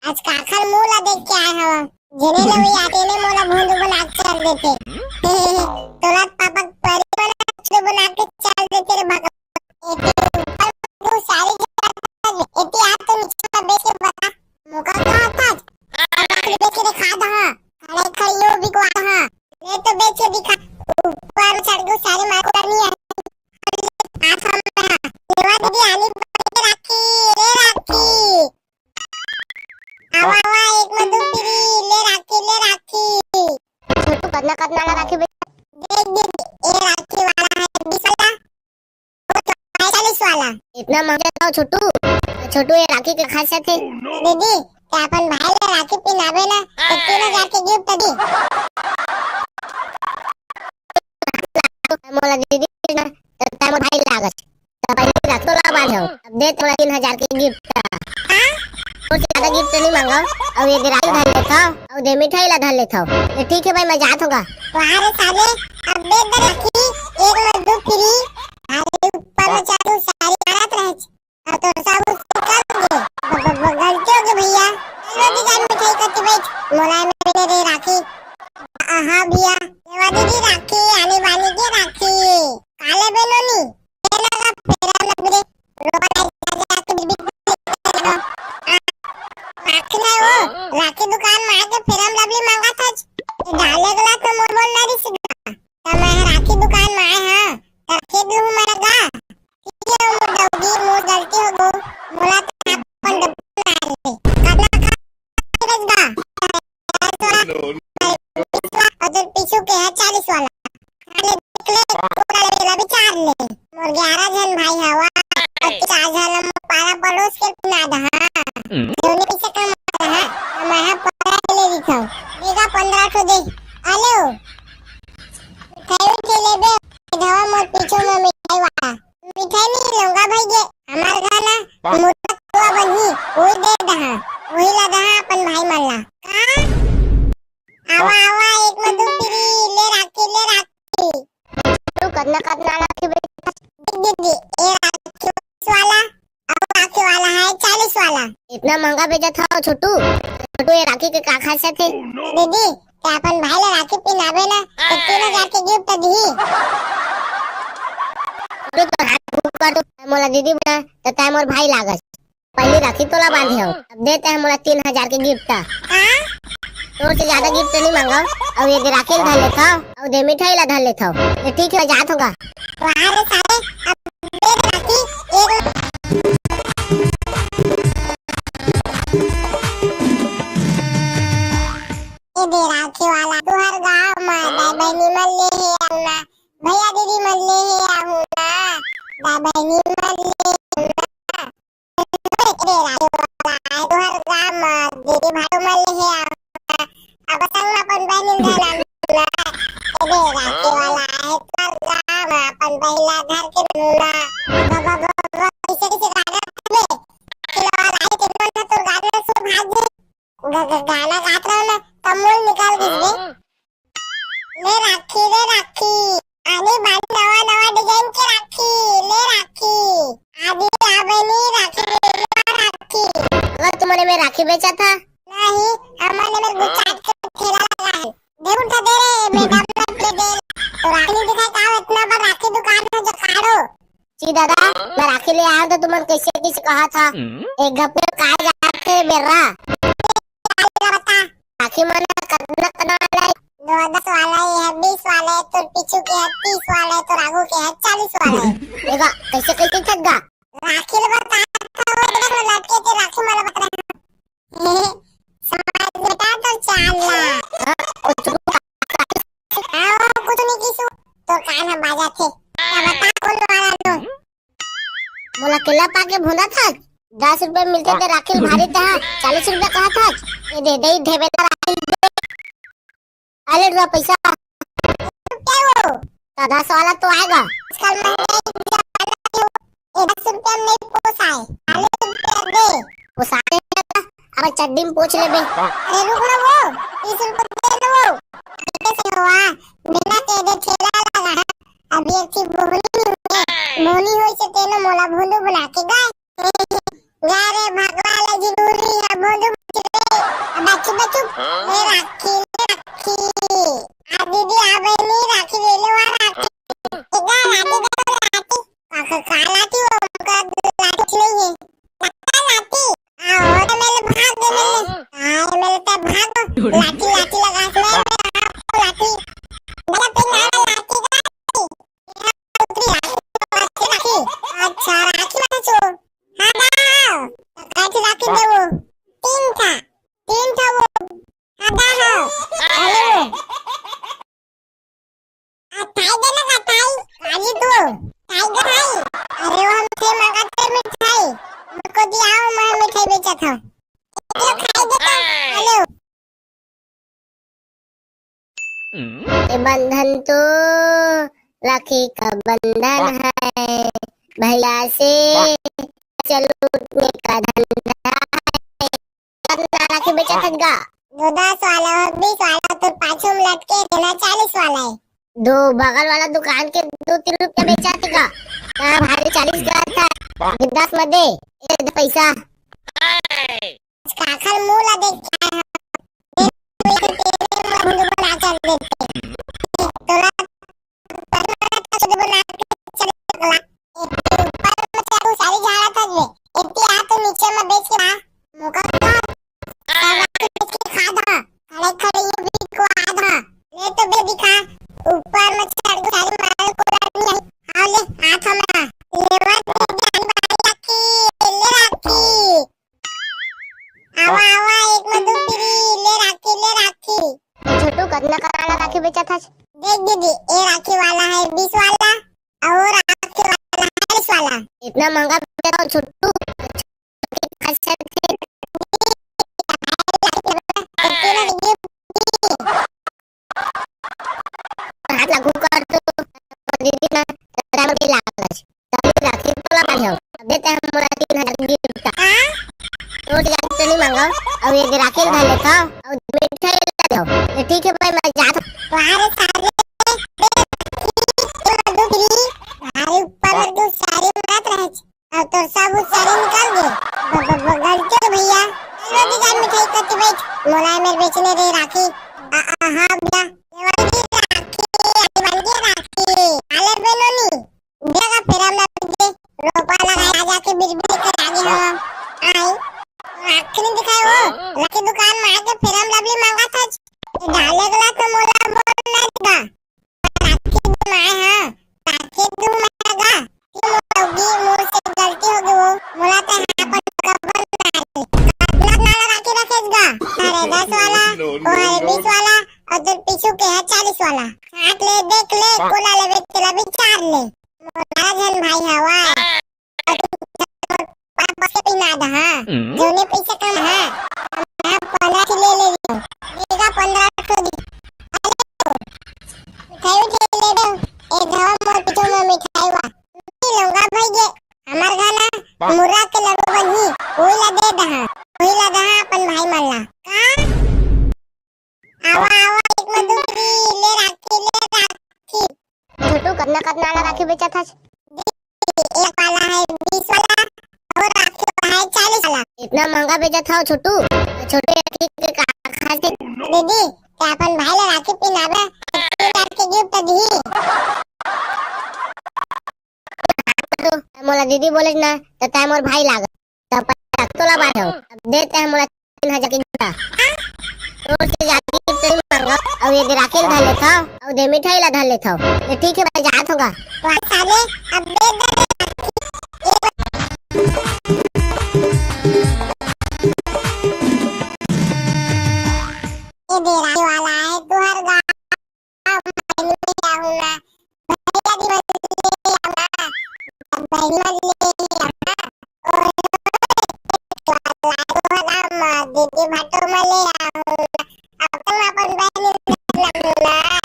आज काखल मोला देख के आए हवा जेने ले वही आते ने मोला भोंदू बना के चल देते तोला पापा परिवार अच्छे बना के चल देते रे भगवान तू सारी एती आ तो नीचे बेच के बता मौका कहां था बेच के खा दहा खड़े खड़ियो भी को आ ले तो बेच के दिखा ऊपर चढ़ गो सारे मार को करनी है हाथ हम सेवा दीदी आनी इतना महंगा था छोटू। छोटू ये राखी के खासियत है। दीदी ते अपन भाई ले राखी पिनावे ना तो 3000 के गिफ्ट दी। मोला दीदी ना तो तार मोर भाई लागत तो पहले राख तोला बांधो। अब दे तोला 3000 के गिफ्ट। और ज्यादा गिफ्ट नहीं मांगा। और ये राखी धर लेता और दे मिठाई ला धर लेता। तो ठीक है भाई मैं जात होगा। वाह साले अब दे दे राखी एक में दो फ्री। अरे ऊपर में चालू सारी रात रहे और तो सब उससे कर दे गलती हो गई भैया। चलो डिजाइन मिठाई करके बैठ मोला में दे दे राखी। हाँ भैया लेवा दीदी राखी आने वाली की राखी काले बेलोनी लगा फेरा लग रे राखी दुकान में आके फेरम लवली मांगा था डाले गला तो मोर बोल ना दिस तो मैं राखी दुकान में आया हां रखे दू मेरा गा ठीक है मोर दौगी मोर गलती हो गो मोला तो अपन डब्बा मार ले करना खा अदर पीछू के है 40 वाला खाले देख ले पूरा लेला विचार ले मोर 11 जन भाई हवा 50 जन पारा पड़ोस के ना दा दोनों पीछे कम है मैं पड़ा ले दिखाओ देगा 1500 दे आलो मिठाई के ले बे धवा मोर पीछे में मिठाई वाला मिठाई नहीं लूंगा भाई ये हमार घर ना मोटा तो बनी वही दे दहा वही ला दहा अपन भाई मल्ला आवा आवा एक में दो फ्री ले राखी तू करना राखी दीदी ये राखी वाला और राखी वाला है 40 वाला। इतना महंगा भेजा था छोटू। छोटू ये राखी के का खासियत है। दीदी ते अपन भाई ले राखी पिनावे ना तो 3000 के गिफ्ट दी। मोला दीदी बोला तो तार मोर भाई लागत पहले राखी तोला बांधे हो। अब देते हैं मोला 3000 के गिफ्ट। तोर से ज्यादा गिफ्ट नहीं मांगा। और ये राखी धर लेता और दे मिठाई ला धर लेता। तो ठीक है जात होगा। वाह रे साले अब दे राखी एक ये दे राखी वाला तू हर गांव में दाई बहनी मल्ले है आउना भैया दीदी मल्ले है आउना दाई बहनी मल्ले ना दे राखी वाला तू हर गांव में दीदी भाई मल्ले है आउना अब संग अपन बहनी धना दे राखी वाला है तू हर गांव में अपन पहला घर के नूना बाबा बाबा इसे गाना में खिलवाड़ा है तेरे तो गाना से भाग गाना गात रहा ना कमल निकाल दीजिए ले राखी आने वाली नवा नवा डिजाइन की राखी ले राखी आदि आबनी राखी अगर तुम्हारे में राखी बेचा था नहीं हमने में गुचाट के ठेला लगा है दे उठा दे रे बेटा दे दे तो राखी दिखाई का इतना बड़ा राखी दुकान है जो काड़ो जी दादा मैं राखी ले आया तो तुमने कैसे कहा था एक घप में कहा जाते मेरा बता राखी मना करना वाला है 10 वाला है 20 वाला है तो पीछू के है 30 वाला है तो राघु के है 40 वाला है देखा कैसे ठगा राखी ले बता तो लटके ते राखी माला बता समाज बेटा तो चाला आओ कुछ नहीं किसु तो कान हम बाजा थे क्या बता कौन वाला नो मोला केला पाके भुना था 10 रुपए मिलते थे राखी भारी था 40 रुपए कहा था ये दे दे ढेबेला राखी आले रुपया पैसा क्या वो 10 वाला तो आएगा कल महंगाई 10 रुपया नहीं पोसाए 40 रुपया दे वो सारे अब चड्डी में पूछ ले बे अरे रुक ना वो 30 रुपया दे वो कैसे हुआ बिना के दे ठेला लगा है अभी एक चीज मोनी होई से तेनो मोला भोंदू बना के गाय यारे भगवान जरूरी है भोंदू बच्चू बच्चू ले राखी आ दीदी आवे नहीं राखी ले लो राखी इधर राखी कालाती वो उनका लाठी नहीं है लाठी आओ मेरे भाग दे मेरे तो भाग लाठी लगा के लाठी मेरा पे ना लाठी उतरी राखी अच्छा राखी मत छो ये बंधन तो राखी का बंधन है, भैया से चलूटने का धंधा है। कितना राखी बेचा था? दो 10 वाला और 20 वाला तो पाछू में लटके देना 40 वाला है। दो बगल वाला दुकान के 2-3 रुपया बेचा था। हाँ भारी 40 का था, 10 में दे ये पैसा। काखर मुंह ला देख क्या है, तेरे बना कर देते तोरा तो बना के चले ऊपर में चाकू सारी झाड़ा था रे इतनी आ तो नीचे में बेच के मौका बेच के खा दा खड़े खड़े ये भी को आधा ले तो बे दिखा ऊपर में चढ़ के सारी माल को लड़नी है। हाँ ले हाथ में लेवा दे राखी ले राखी आवा आवा एक में दो फिरी ले राखी छोटू कतना कराना राखी बेचा था? देख दीदी ये राखी वाला है 20 वाला और राखी वाला है 40 वाला। इतना महंगा बेचा था छोटू? अच्छा थे हाथ लागू कर तो दीदी ना राम की लागच तभी राखी तो लगा दियो। अब देते हम मोला 3000 की गिफ्ट तो जाते नहीं मांगो अब ये राखी लगा लेता और मिठाई ला दो। तो ठीक है भाई मैं जाता तुम्हारे सारे दो फिरी हमारे ऊपर में दो सारे मत रहे और तो सब सारे निकाल दे गलती तो भैया चलो दुकान मिठाई करके बेच मोला मेरे बेचने दे राखी। हां भैया ये वाली राखी बन गई राखी आले बेलोनी देगा फिर हम दे रोपा लगा जाके बिजली कर आगे हम आई राखी नहीं दिखाए वो राखी दुकान में आके फिर हम लवली मांगा था डाले गला तो मोला बोल नहीं देगा राखी दूं मैं हां राखी दूं मैं गा कि होगी मोर से गलती होगी वो मोला तो हां पर कबर ना ना राखी रखेगा अरे 10 वाला और 20 वाला और तो पीछू के है 40 वाला हाथ ले देख ले कोला ले तेरा भी 4 ले मोला जन भाई हवा पापा से पिना दा हां जोने पैसे कम है मैं 15 की ले देगा 15 को दी मिठाई ले दो एक धवा मोर पिछो में मिठाई वा नहीं लूंगा भाई ये हमार गाना मुर्रा के लड्डू बनी ओई ला दे दहा अपन भाई मल्ला का आवा आवा एक में दूसरी ले राखी छोटू कतना कतना राखी बेचा था? एक वाला है 20 वाला और राखी वाला है 40 वाला। इतना महंगा बेचा था छोटू? छोटे राखी के खाते दीदी क्या अपन भाई ला राखी पिनावे करके गिफ्ट दी तो मोला दीदी बोले ना तो टाइम और भाई लाग तब तोला बात हो। अब देते हैं मोला 3000 की गिफ्ट तो से जाती गिफ्ट नहीं मांगो और ये राखी ला लेता और दे मिठाई ला लेता तो ठीक है भाई जात होगा तो साले अब दे दे ये दे राखी वाला है तू हर गा मैं ले आऊंगा भैया दी ले आऊंगा बहन ले आऊंगा और दीदी भाटो में ले आऊंगा अब तुम अपन बहन ले आऊंगा घर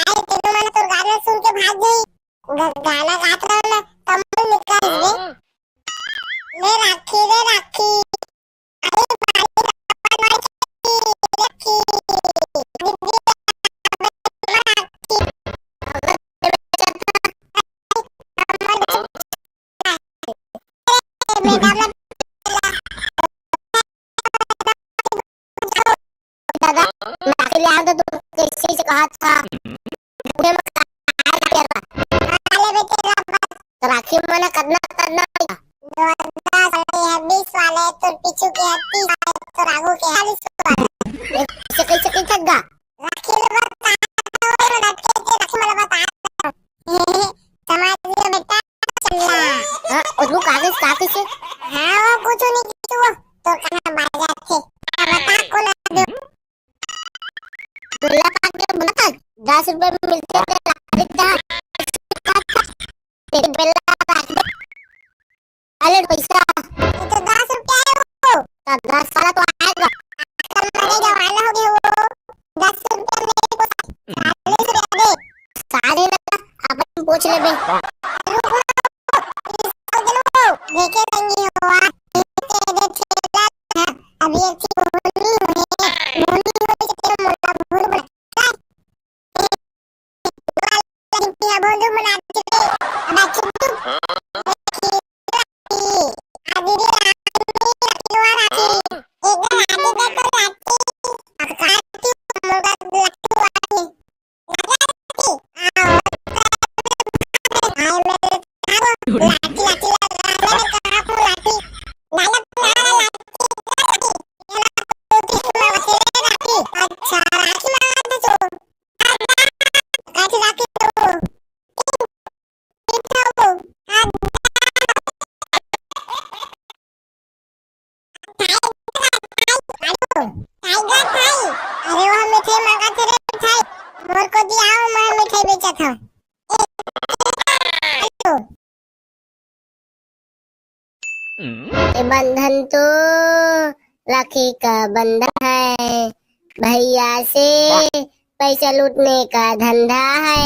के लाऊंगा तो गाना सुन के भाग गई गाना गात रहा ना कमल निकाल दे ले राखी अरे दादा राखी ले आया तो कैसे से कहा था मुझे राखी मना करना 20 वाले तो पीछू के 30 वाले तो राघु के 40 वाले कैसे थक गा राखी ले बता लटके थे राखी मला बता समाज में बेटा चला हां और वो कागज से हां वो कुछ नहीं किया वो तो कहां बाजार थे बता को ना दो तुला पाके बता 10 रुपए मिलते थे तेरे बेला अरे पैसा 10 वाला तो आएगा। मेरे जवान हो गए वो 10 रुपया मेरे को 40 रुपया दे। सारे लगा अपन पूछ ले बे। देखे संगी हुआ तेरे ठेला अभी एक चीज बोलनी है बोलनी हो तेरे मोटा भूल बना है बोलू बना चुके अब चुप अभी ये बंधन तो राखी का बंधन है, भैया से पैसा लूटने का धंधा है।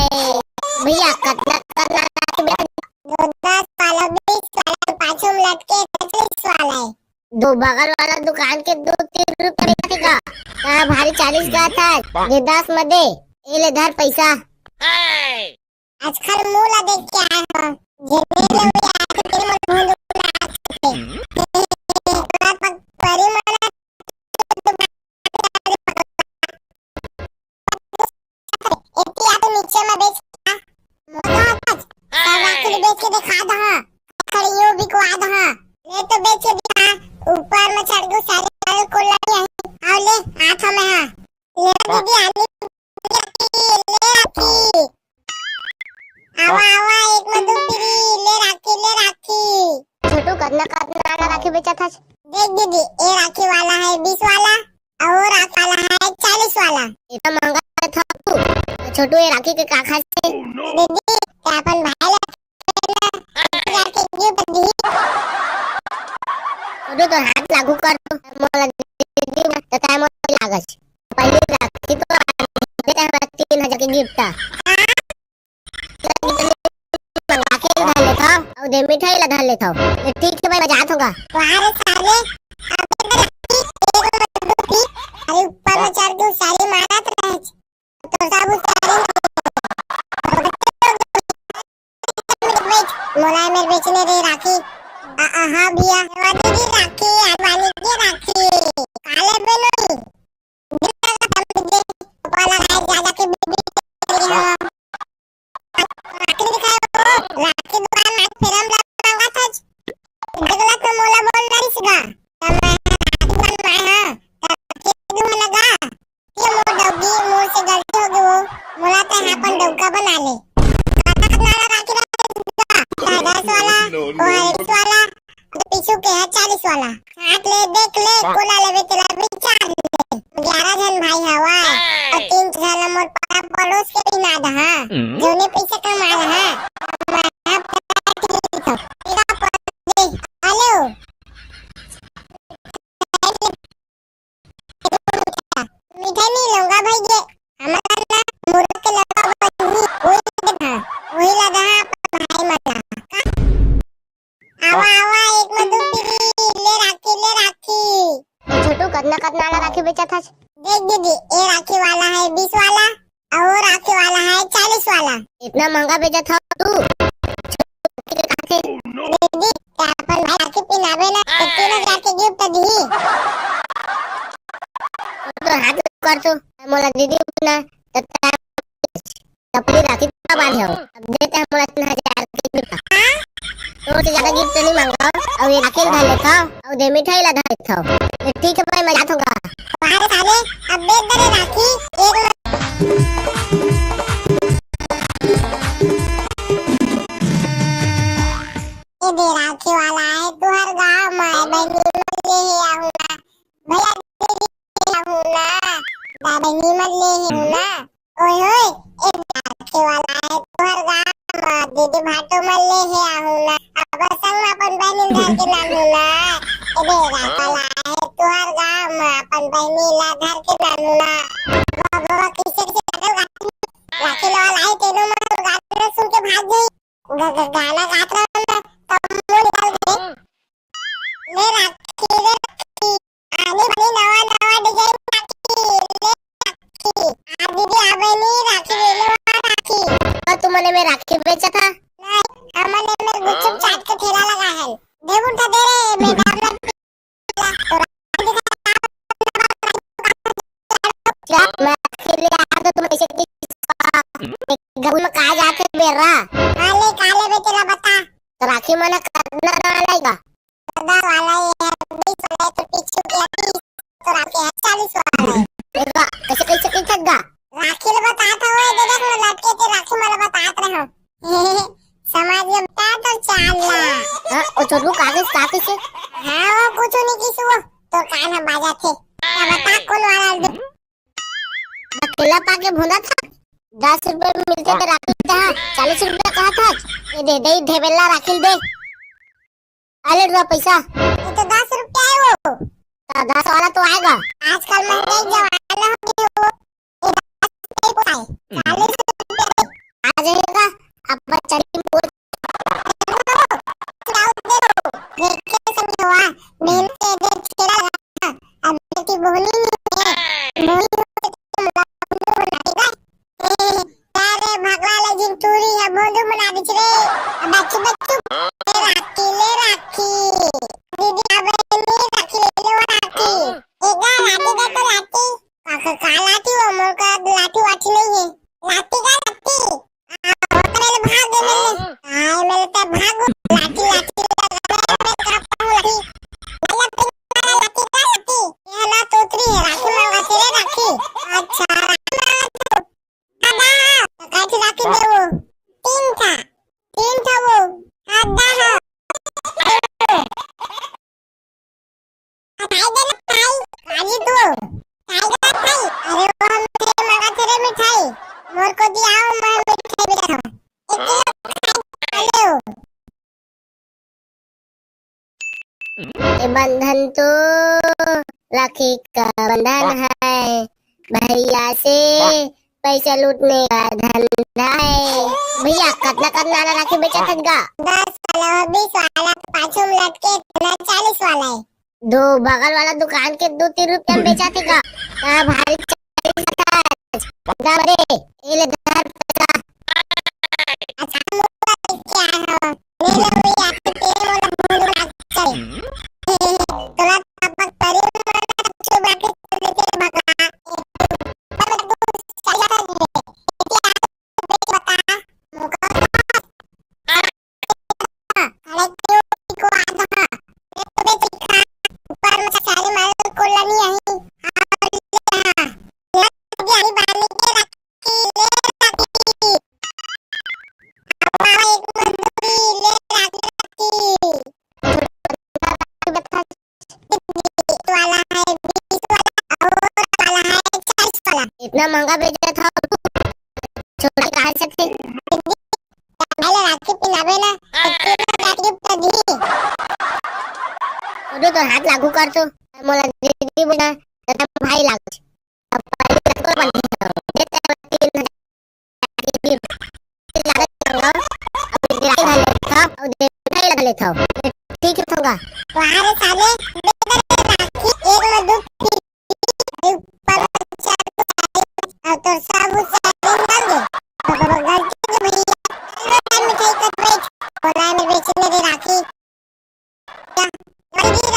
भैया कतना करना राखी 10 वाला 20 वाला पाछू में लटके 25 वाला है। दो बगल वाला दुकान के 2-3 रुपए का भारी 40 का था। ये 10 में दे, ये ले धर पैसा। आजकल मूला देख के आया हूँ जेबे ले आया तो तेरे मन भूल नीचे में बेच बेच के दिखा दहा खड़ियों भी को आ दहा ले तो बेच के दिखा ऊपर में चढ़ गई सारे को लगी है आओ ले हाथ में हां ले दीदी आनी ले राखी आवा आवा एक में दो पीरी ले राखी छोटू कतना राखी बेचा था। देख दीदी ये राखी वाला है 20 वाला और राखी वाला है 40 वाला। इतना महंगा था तू। छोटू ये राखी के काखा से दीदी अपन भाई राखी गिफ्ट दी छोटू तो हाथ लागू कर तो मोला दीदी तो टाइम लागस पहले राखी तो देते हमरा 3000 के गिफ्ट था मंगा के धर ले था और दे मिठाई ला धर ले था। ये ठीक है भाई मजाक होगा वारे साले अरे ऊपर में चढ़ के सारी मारत रहे तो सब सारी मोला में बेचने रे राखी हां भैया दीदी राखी आडवाणी की राखी काले बेनोई वाला है ज्यादा के बीबी राखी दिखाओ राखी दुकान में फिर हम लगा था गलत में मोला बोल रही सीगा मैं दुकान में हां राखी दुकान लगा ये मोर डौगी मोर से गलती हो गई वो मोला तो अपन डौका बना ले कितना राखी 10 वाला 20 वाला पीछू के है 40 वाला हाथ ले देख ले कोला लेवे तेरा विचार ले 11 जन भाई हवा और 3 जन मोर पड़ोस के भी ना दा जोने पैसा कमा रहा हेलो मिठाई नहीं लूंगा भाई ये हमारा ना मुर्गा के लगा वही लगा भाई मना आवा आवा एक में दो पीरी ले राखी छोटू कतना राखी बेचा था। देख दीदी ये राखी वाला है 20 वाला और राखी वाला है 40 वाला। इतना महंगा बेचा था तू दीदी अपन भाई राखी पिनावे ना 3000 के गिफ्ट दी तो हाथ कर तो मोला दीदी ना अपनी राखी का बांध हो अब देते हैं मोला 3000 के गिफ्ट तो ज्यादा गिफ्ट नहीं मांगा और ये राखी धर लेता और दे मिठाई ला धर लेता। ये ठीक है भाई मजाक होगा बाहर साले अब दे दे राखी एक ये दे राखी वाला है तू हर गांव में बहनी मत ले आऊंगा भैया दीदी आऊंगा बहनी मत ले ना ओए ओए ये राखी वाला है तू हर गांव में दीदी भाटो मत ले आऊंगा अब संग अपन बहनी घर के नाम ना ये दे राखी वाला है तू गाना गात रहा ना तब मुंह निकाल के ले राखी ले राखी आने वाली नवा नवा डिजाइन राखी ले राखी आ दीदी आवे नहीं राखी ले लो राखी। और तुमने में राखी बेचा था? नहीं हमने में गुपचुप चाट के ठेला लगा है दे उठा दे रे मैडम ने क्या मैं खेले आया तो तुम ऐसे घर में कहा जाके बेरा काले बेटे बता तो राखी मना करना लाएगा सदा वाला ये 20 वाला तो पीछू के 30 तो राखी है 40 वाला है देखा कैसे कैसे कैसे राखी ले बताता हुए दे देख मैं लटके ते राखी मला बतात रहो समाज में बता तो चाला हां ओ छोटू कागज से हां वो कुछ नहीं किसी वो तो कान हम बाजा थे क्या बता कौन वाला अकेला पाके भुना था 10 रुपए में मिलते थे राखी था 40 रुपए कहा था ये दे दे ढेबेला राखी दे आले रुपया पैसा ये तो 10 रुपया है वो 10 वाला तो आएगा आजकल महंगाई जमाना हो गया वो ये 10 रुपये है 40 रुपये आ जाएगा अब चढ़ी पोच देख के समझवा मेहनत से दे छेड़ा लगा अब बेटी बोली नहीं है बोली अरे भगवा ले जिन चूरी है बोलू बना दी रे बच्चू बच्चू ले राखी दीदी आवे नहीं राखी ले लो राखी एक लाठी दे तो लाठी का लाठी वो मोर का लाठी वाठी नहीं है लाठी का लाठी होटल भाग दे आए मेरे तो भागो लाठी लाठी लाठी का लाठी ये ना तोतरी है राखी मांगा तेरे राखी अच्छा कैसे राखी दे वो तीन था वो आधा है भाई दे ना भाई आज तू भाई अरे वो हम तेरे मंगा तेरे मिठाई मोर को दिया मैं मिठाई भी रहा 1 किलो ये बंधन तो राखी का बंधन है भैया से पैसा लूटने का धंधा है भैया कितना करना राखी बेचा था 10 वाला 20 वाला पाछू में लटके 40 वाला है दो बगल वाला दुकान के 2-3 रुपया में बेचा थे भारी 40 था बड़े ये ले 10 पैसा अच्छा क्या है ले लो भैया तेरे वाला बोल रहा है तोला तपक परी चुप रख लेके भगा इतना महंगा बेचा था छोटा कहाँ से थे पहले राखी पिलावे ना राखी तो दी तो हाथ लागू कर तो मोला दीदी बोला तो भाई लागू अब पहले तो बंद देते 3000 लगा लेता हूँ ठीक है होगा बाहर साले राखी एक में दूध ऊपर तो सब डाल दे गलती से भैया मिठाई का बेच बोला में बेचने दे राखी क्या राखी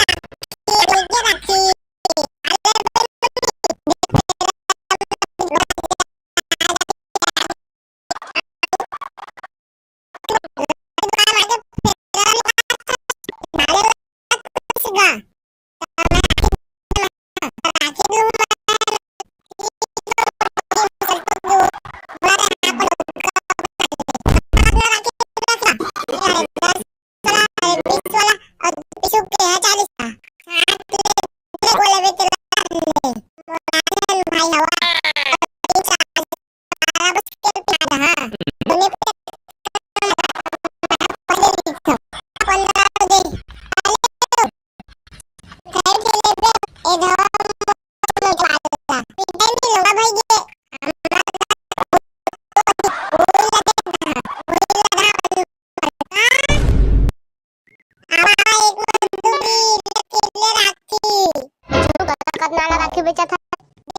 बेचा था?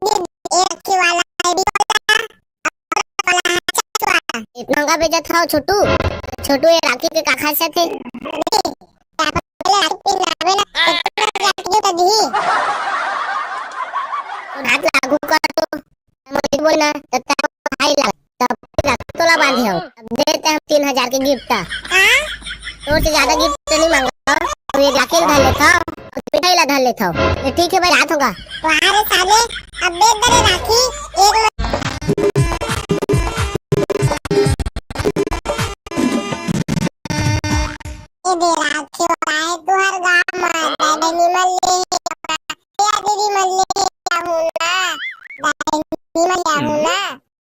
ये राखी वाला है, भी वाला है, चालीस वाला। इतना महंगा बेचा था छोटू? छोटू ये राखी के का खासियत है? राखी पहनावे ना, राखी तो दी। हाथ लागू कर तो मुझे बोलना तो भाई लगा तब राखी तोला बांधे हो। अब देते हम 3000 के गिफ्ट का। तो से ज्यादा गिफ्ट नहीं मांगा, तो ये राखी धर लेता और मिठाई ला धर लेता। ये ठीक है भाई, रात होगा। वाह साले, अब दे दे राखी एक ये दे राखी वाला है तुहर गाँव में दादा निमल ले या दीदी मल ले हूँ ना, दादा निमल ले हूँ ना।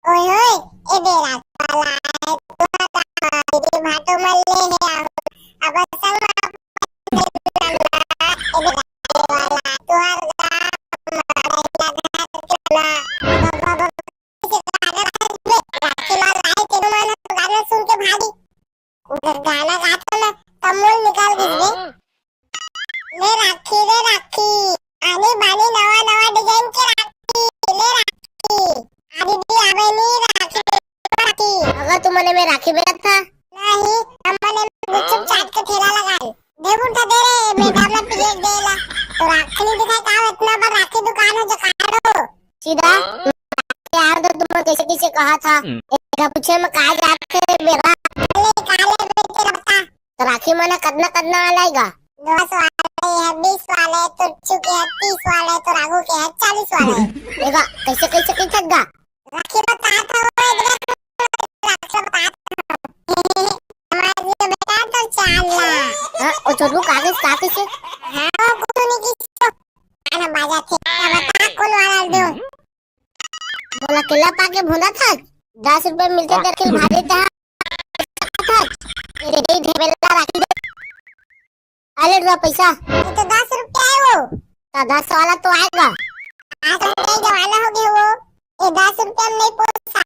ओए होए ये दे राखी वाला है तुहर गाँव में दीदी भाटो मल ले हूँ। अब संग ये दे राखी वाला तुहर गाना गाता ना कमोल निकाल दीजिए। ले राखी आने बाने नवा नवा डिजाइन के राखी ले राखी आदि दी आवे नहीं राखी। अगर तुमने में राखी बेचा था? नहीं, हमने गुपचुप चाट के ठेला लगाई। देव उठा दे रे बेटा अपना पीएच देला तो राखी नहीं दिखाई का इतना बड़ा राखी दुकान है जो काटो सीधा यार। तो तुमने कैसे कैसे कहा था एक पूछे में कहा जाते मेरा काले बेटे रखता तो राखी माना कदना आएगा। 10 वाले है, 20 वाले तो चुके है, 30 वाले तो राघु के है, 40 वाले। देखा कैसे कैसे गा राखी बता था राखी बता हमारे जी बेटा तो चाला। हां और छोटू कागज से हां कुछ नहीं किसको गाना बाजा थे बता कौन वाला दो। बोला केला पाके भुना था 10 रुपए मिलते दरकिल भारी था। तेरे ढेबेला राखी दे आले रुपया पैसा। ये तो 10 रुपया है वो। तो 10 वाला तो आएगा। 8 रुपये जवाना हो गया वो। ये 10 रुपया में नहीं पोसा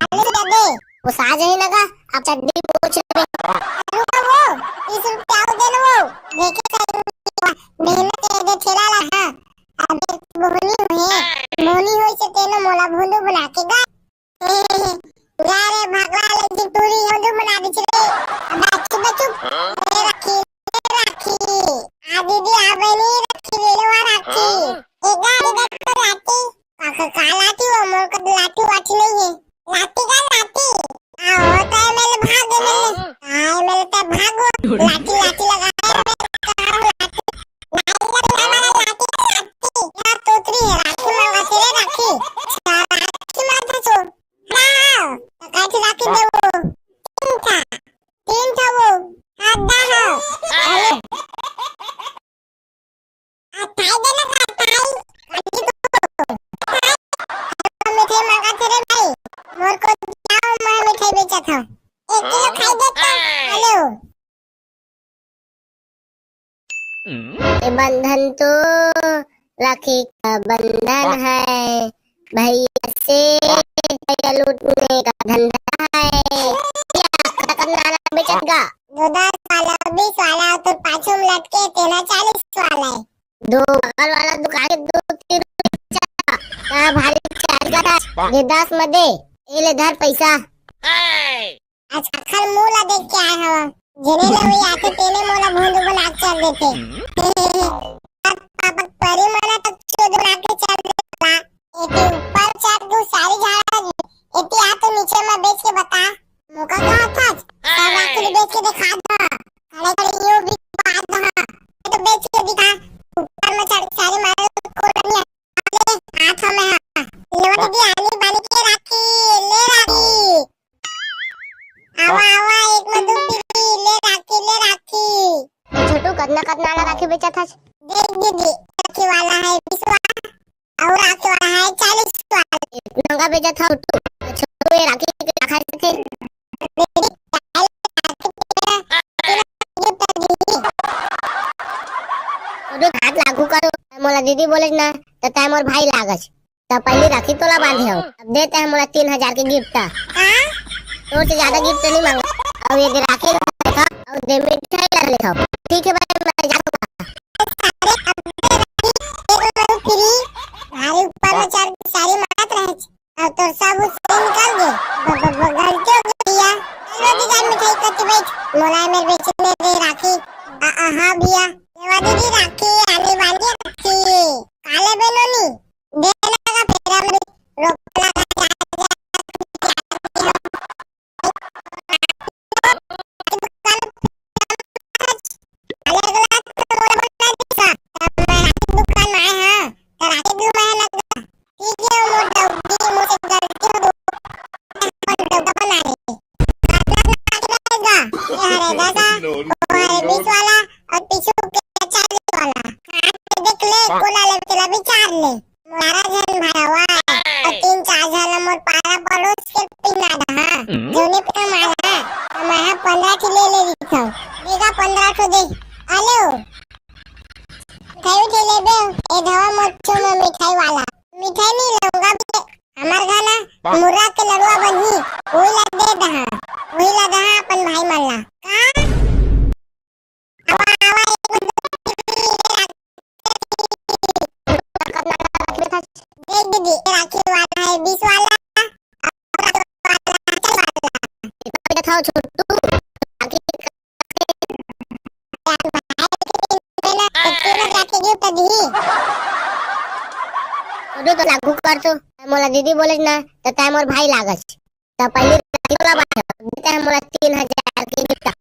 आले दे दे वो साज ही लगा। अब चड्डी पूछ ले रुका वो 30 रुपया दे ना वो देखे मेहनत दे ठेला ला। हां अब मोहनी होई से तेनो मोला भुंडू बना के गा यारे भगवा ले जी टूरी होदू बना दी छे। अब बच्चू ले राखी आ दीदी आवे नहीं राखी लेवा राखी एक गाड़ी दे तो लाठी का लाठी वो मोर को लाठी वाठी नहीं है लाठी का लाठी आ होता है मेरे भाग में आ मेरे तो भागो लाठी लाठी लगा ये बंधन तो राखी का बंधन है, भैया से भैया लूटने का धंधा है। बेचेगा 10 वाला 20 वाला तो पाछो में लटके तेना 40 वाला है। दो बगल वाला दुकान 2-3 रुपया भारी चार्ज का ये 10 में दे ये ले धर पैसा। आज खल मूला देख के आए हम जने लवी आके तेने मोला भूंदू बना के चल देते अब परी मना तक चोद बना के चल देता एते ऊपर चार दो सारी झाड़ा एते आ तो नीचे में बेच के बता मौका कहां था सब आके बेच के दिखा दो खड़े खड़े यूं भी बात दो तो बेच के दिखा ऊपर में चढ़ सारी मारे को नहीं हाथ में लेवा दी आनी बानी के राखी ले राखी आवा एक में दो ले राखी छोटू कदना वाला राखी बेचा था। देख दीदी राखी वाला है 20 वाला और राखी वाला है 40 वाला। महंगा बेचा था छोटू ये राखी के खाते थे। हाथ लागू करो मोला दीदी बोले ना तो टाइम और भाई लागस तो पहले राखी तोला बांधे हो। अब देते हैं मोला 3000 के गिफ्ट का। तो से ज्यादा गिफ्ट नहीं मांगा और ये राखी था और दे मिठाई ला लेता। ठीक है भाई मैं जाता हूं। फ्री भाई साले निकल गए गलती हो गई भैया चलो दीदी मिठाई कच्ची बेच मोला मेरे बेचने दे राखी हाँ भैया देवा दीदी राखी आने वाली राखी काले बेलोनी दे लगा फेरा में रोक लगा मिठाई वाला मिठाई नहीं लूंगा हमार गाना मुर्गा के लड़ुआ बनी वही ला दे दहा वही ला दहा अपन भाई मल्ला देख दीदी राखी वाला है 20 वाला दिखाओ छोटू तो लागू कर तो मोला दीदी बोले ना तो टाइम और भाई लागस तो पहले तोला बात देते हैं मोला 3000 की गिफ्ट तो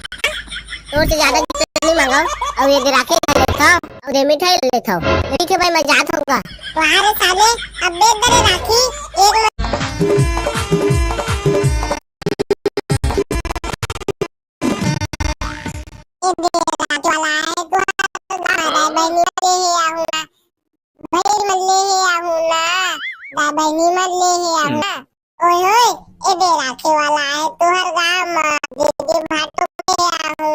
से ज्यादा गिफ्ट नहीं मांगो और ये राखी ले लेता और ये मिठाई ले लेता ठीक है भाई मैं जात होऊंगा तुम्हारे साले अब दे दे राखी बहनी मत ले है आना ओए होए ए दे राखी वाला है तुहर गाम दीदी भाटो पे आहू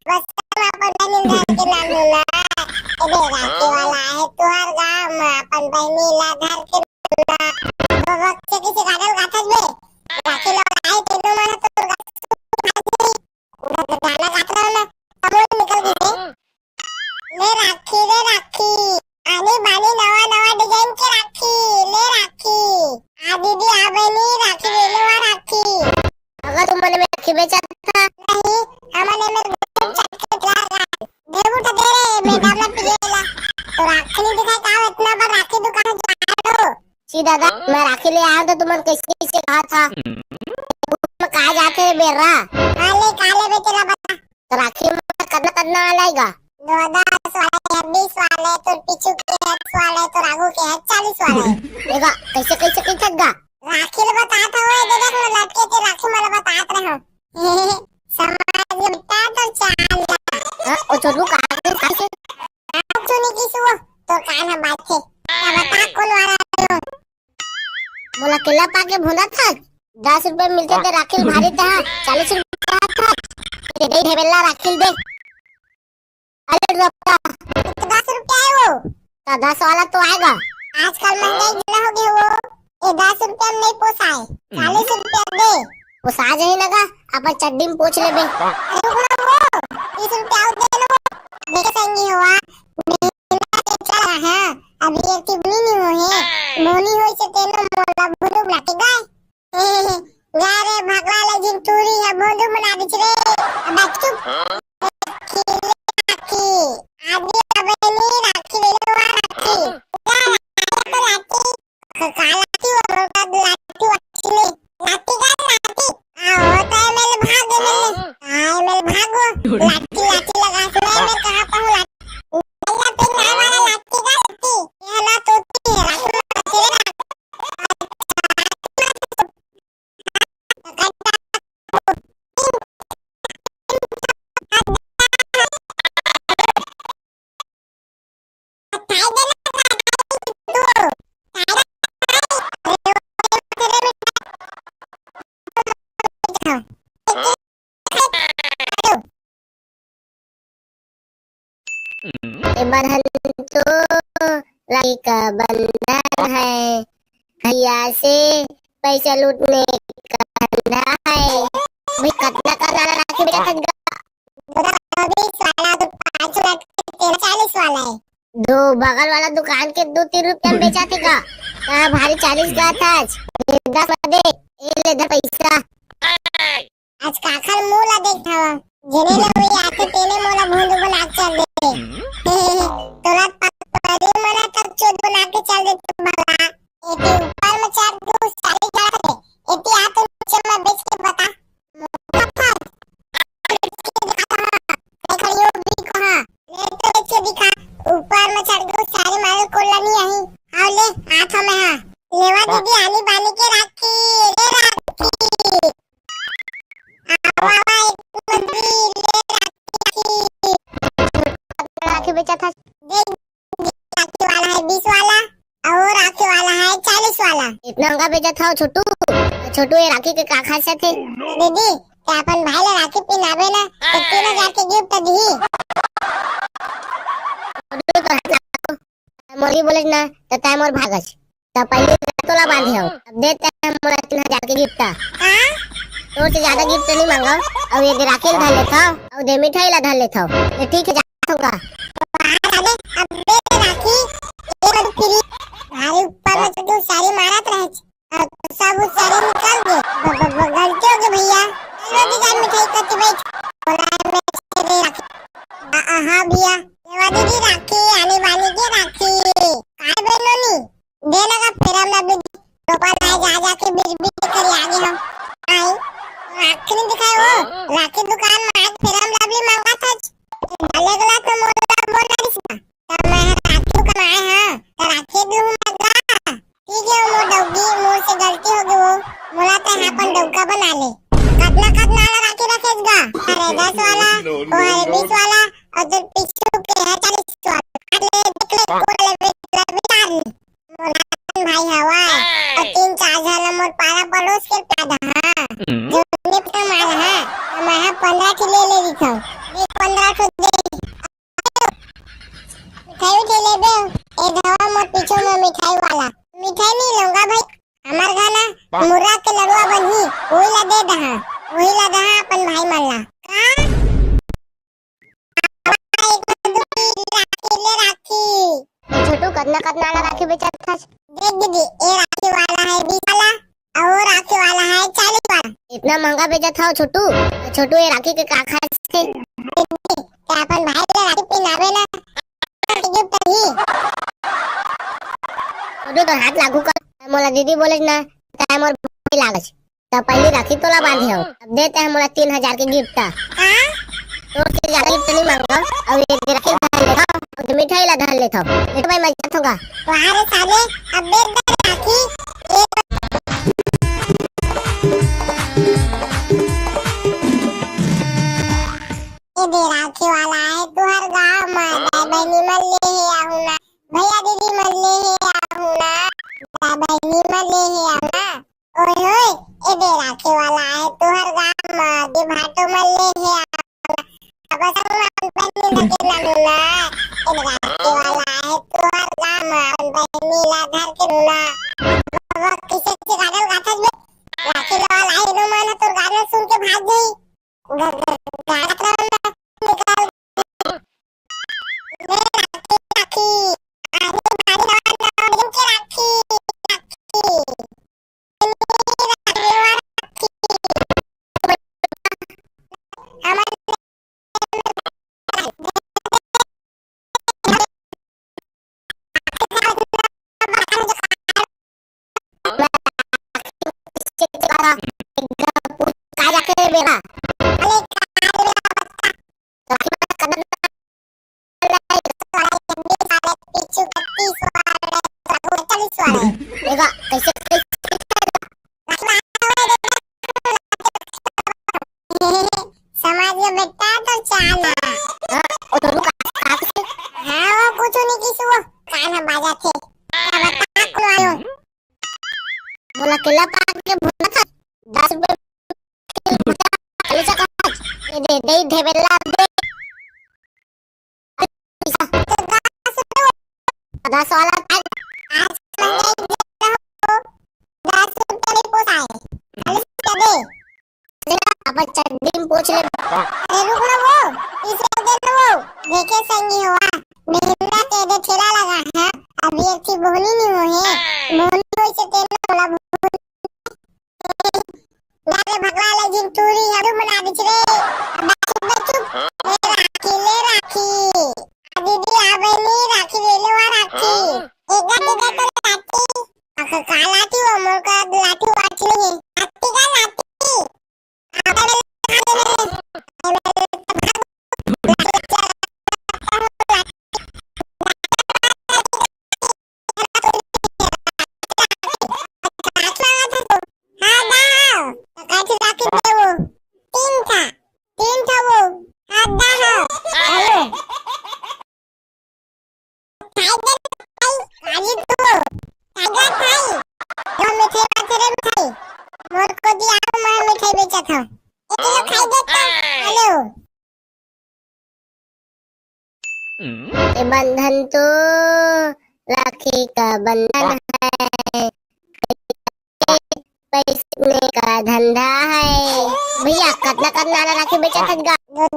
बस अपन बहनी घर के नाम ना ए दे राखी वाला है तुहर गाम अपन बहनी ला घर के दो वक्त से किसी गाड़ल गाथस बे राखी लोग आए तेनो मन तो उधर गाना गाता ना तब निकल गई ले राखी आने बाने नवा नवा डिजाइन के राखी ले राखी आ दीदी आ बनी राखी ले लो राखी अगर तुम मैंने राखी बेचा था नहीं हमने मेरे चटके लगा देव उठा दे रे बेटा मत पिएला तो राखी नहीं दिखाई का इतना बड़ा राखी दुकान जा दो सी दादा मैं राखी ले आया तो तुमने कैसे कैसे कहा था मैं कहा जाते बेरा काले बे तेरा बता तो राखी में करना वाला 10 वाले 20 वाले तो पिछू के 10 वाले तो राघु के 40 वाले देखा कैसे कैसे कैसे गा राखी ले बताता हुए दे देख मैं लटके के राखी मला बतात रहा समाज में बता तो चाल ओ छोटू कहां से सुनी की सुओ तो कान हम बात थे बता कौन वाला मोला केला पाके भुना था 10 रुपए मिलते थे राखी भारी था 40 रुपए था दे ढेबेला राखी दे अरे 10 रुपए है वो तो 10 वाला तो आएगा आजकल महंगाई कितना हो गई वो ये 10 रुपए में नहीं पोसाए 40 रुपए दे वो साज ही लगा अपन चड्डी में पूछ ले बे रुक ना वो 30 रुपए और दे लो देख संगी हुआ चला है अभी एक टिबनी नहीं हो है मोनी होई से तेनो मोला भुनु लाके गए गारे भगवा ले जिन टूरी है भुनु बना दिछ रे अब चुप आदि अबनी राखी ले लो राखी कालाती और लाती अच्छी ले लाती आओ तो मेरे भागो लाती लगा सुना मैं कहां पाऊं लाती पे ना वाला लाती ये ना तो बंधन तो राखी का बंधन है भैया से पैसा लूटने का धंधा है भाई कितना का राखी बेचा था 20 वाला तो 5 लाख 40 वाला है दो बगल वाला दुकान के 2-3 रुपए में बेचा थे का भारी 40 का था 10 दे ले इधर पैसा। आज काखर मोला देखा जेने लवी आके तेने मोला भोंदू बना के चल दे तोरा परे मना तक चोद बना के चल दे भला एते ऊपर में चार दो सारी जा दे एते हाथ नीचे में बेच के बता खड़ियो भी कहां ले तो बेच के दिखा ऊपर में चार दो सारी मारे कोला नहीं आई आओ ले हाथ में हां लेवा दीदी आनी बानी के राखी ले राखी आवा एक मंदी ले राखी बेचा था। देख राखी वाला है 20 वाला और राखी वाला है 40 वाला। इतना महंगा बेचा था छोटू। छोटू ये राखी के का खासियत है? दीदी क्या अपन भाई ले राखी पहनावे ना तो 3000 के गिफ्ट दी। मोरी बोले ना तो टाइम और भागस तो पहले तोला बांधे हो अब देते हैं मोला 3000 के गिफ्ट। हां तो से ज्यादा गिफ्ट नहीं मांगो अब ये राखी धर लेता और दे मिठाई ला धर लेता ये ठीक है जाऊंगा। अबे अब दे राखी एक तो फ्री भाई ऊपर में तो सारी मारत रहे अब सब सारी निकाल दे गलती हो गई भैया रोटी जान मिठाई करके बैठ बोला मैं दे राखी हां भैया देवा दीदी राखी आने वाली के राखी काय बेनोनी देना का फिर हम ना रोपा लाए जा के बिल कर आगे हम आई राखी नहीं दिखाए वो राखी दुकान में आज फिर हम लवली मांगा था डाले गला तो मोला बोल रही थी तब मैं राखी दुकान आए हां तो राखी दूंगा ठीक है वो डौगी मुंह से गलती हो गई वो मोला तो अपन डौका बना ले कितना राखी रखेगा अरे 10 वाला वो है 20 वाला और जो पीछे के है 40 वाला ले देख ले पूरा ले बिचार मोला भाई हवा और 3-4 जन मोर पारा पड़ोस के पैदा हां जो निपट मार है मैं 15 की ले ली था 15 को दे मिठाई उठे ले बे ए धवा मोर पीछे में मिठाई वाला मिठाई नहीं लूंगा भाई हमार गाना मुर्रा के लड़वा बनी वही ला दे दहा वही ला दहा अपन भाई मल्ला का राखी छोटू कितना वाला राखी बेचा था? देख दीदी ये राखी वाला है 20 वाला और राखी वाला है 40 वाला। इतना महंगा बेचा था छोटू। छोटू ये राखी के का खासियत है? क्या अपन भाई ले राखी पहनावे ना गिफ्ट दी छोटू तो हाथ लागू कर मोला दीदी बोले ना टाइम और भाई लागस तो पहले राखी तोला बांधे हो अब देते हैं मोला 3000 के गिफ्ट। हां तो से ज्यादा गिफ्ट नहीं मांगो और ये राखी धर लेता और मिठाई ला धर लेता ये तो भाई मैं जाऊंगा वाह साले अब दे दे राखी ये दे राखी वाला है तू हर गांव में बहनी मल ले है आहुना भैया दीदी मल ले है आहुना बहनी मल ले है आहुना ओए होए ये दे राखी वाला है तू हर गांव में दे भाटो मल ले है आहुना अब संग बहनी लगे लानुना ये राखी वाला है तू हर गांव में बहनी ला धर के नुना बाबा किसे के गागल गाथस बे राखी वाला है नो माना तो गाना सुन के भाग गई गाना निकाल ले राखी आगे भारी ना के राखी कैसे समाज में बेटा तो चाला हाँ वो कुछ नहीं किसी वो कान्हा बाजा थे बता कौन आयो बोला केला पाक के भूला था 10 रुपए दे दे दे बेला दे 10 वाला आज मंगाई 10 रुपए नहीं पोसाए 40 रुपए दे अब चड्डी में पूछ ले अरे रुक ना वो इसे दे दो वो देखे संगी हुआ मेहनत के दे ठेला लगा है अभी एक चीज बोली नहीं हुई है बोली हुई से तेरे बोला गाले भगवा ले जिन चूरी हरु बना दिछ रे चुप ले राखी आ दीदी आवे नी राखी ले लो राखी एक दिगा तो लाठी अख का लाठी वो मोर का लाठी वाठी नहीं लाठी का लाठी ये बंधन तो राखी का बंधन है, पैसे का धंधा है। भैया कितना कितना राखी बेचा था?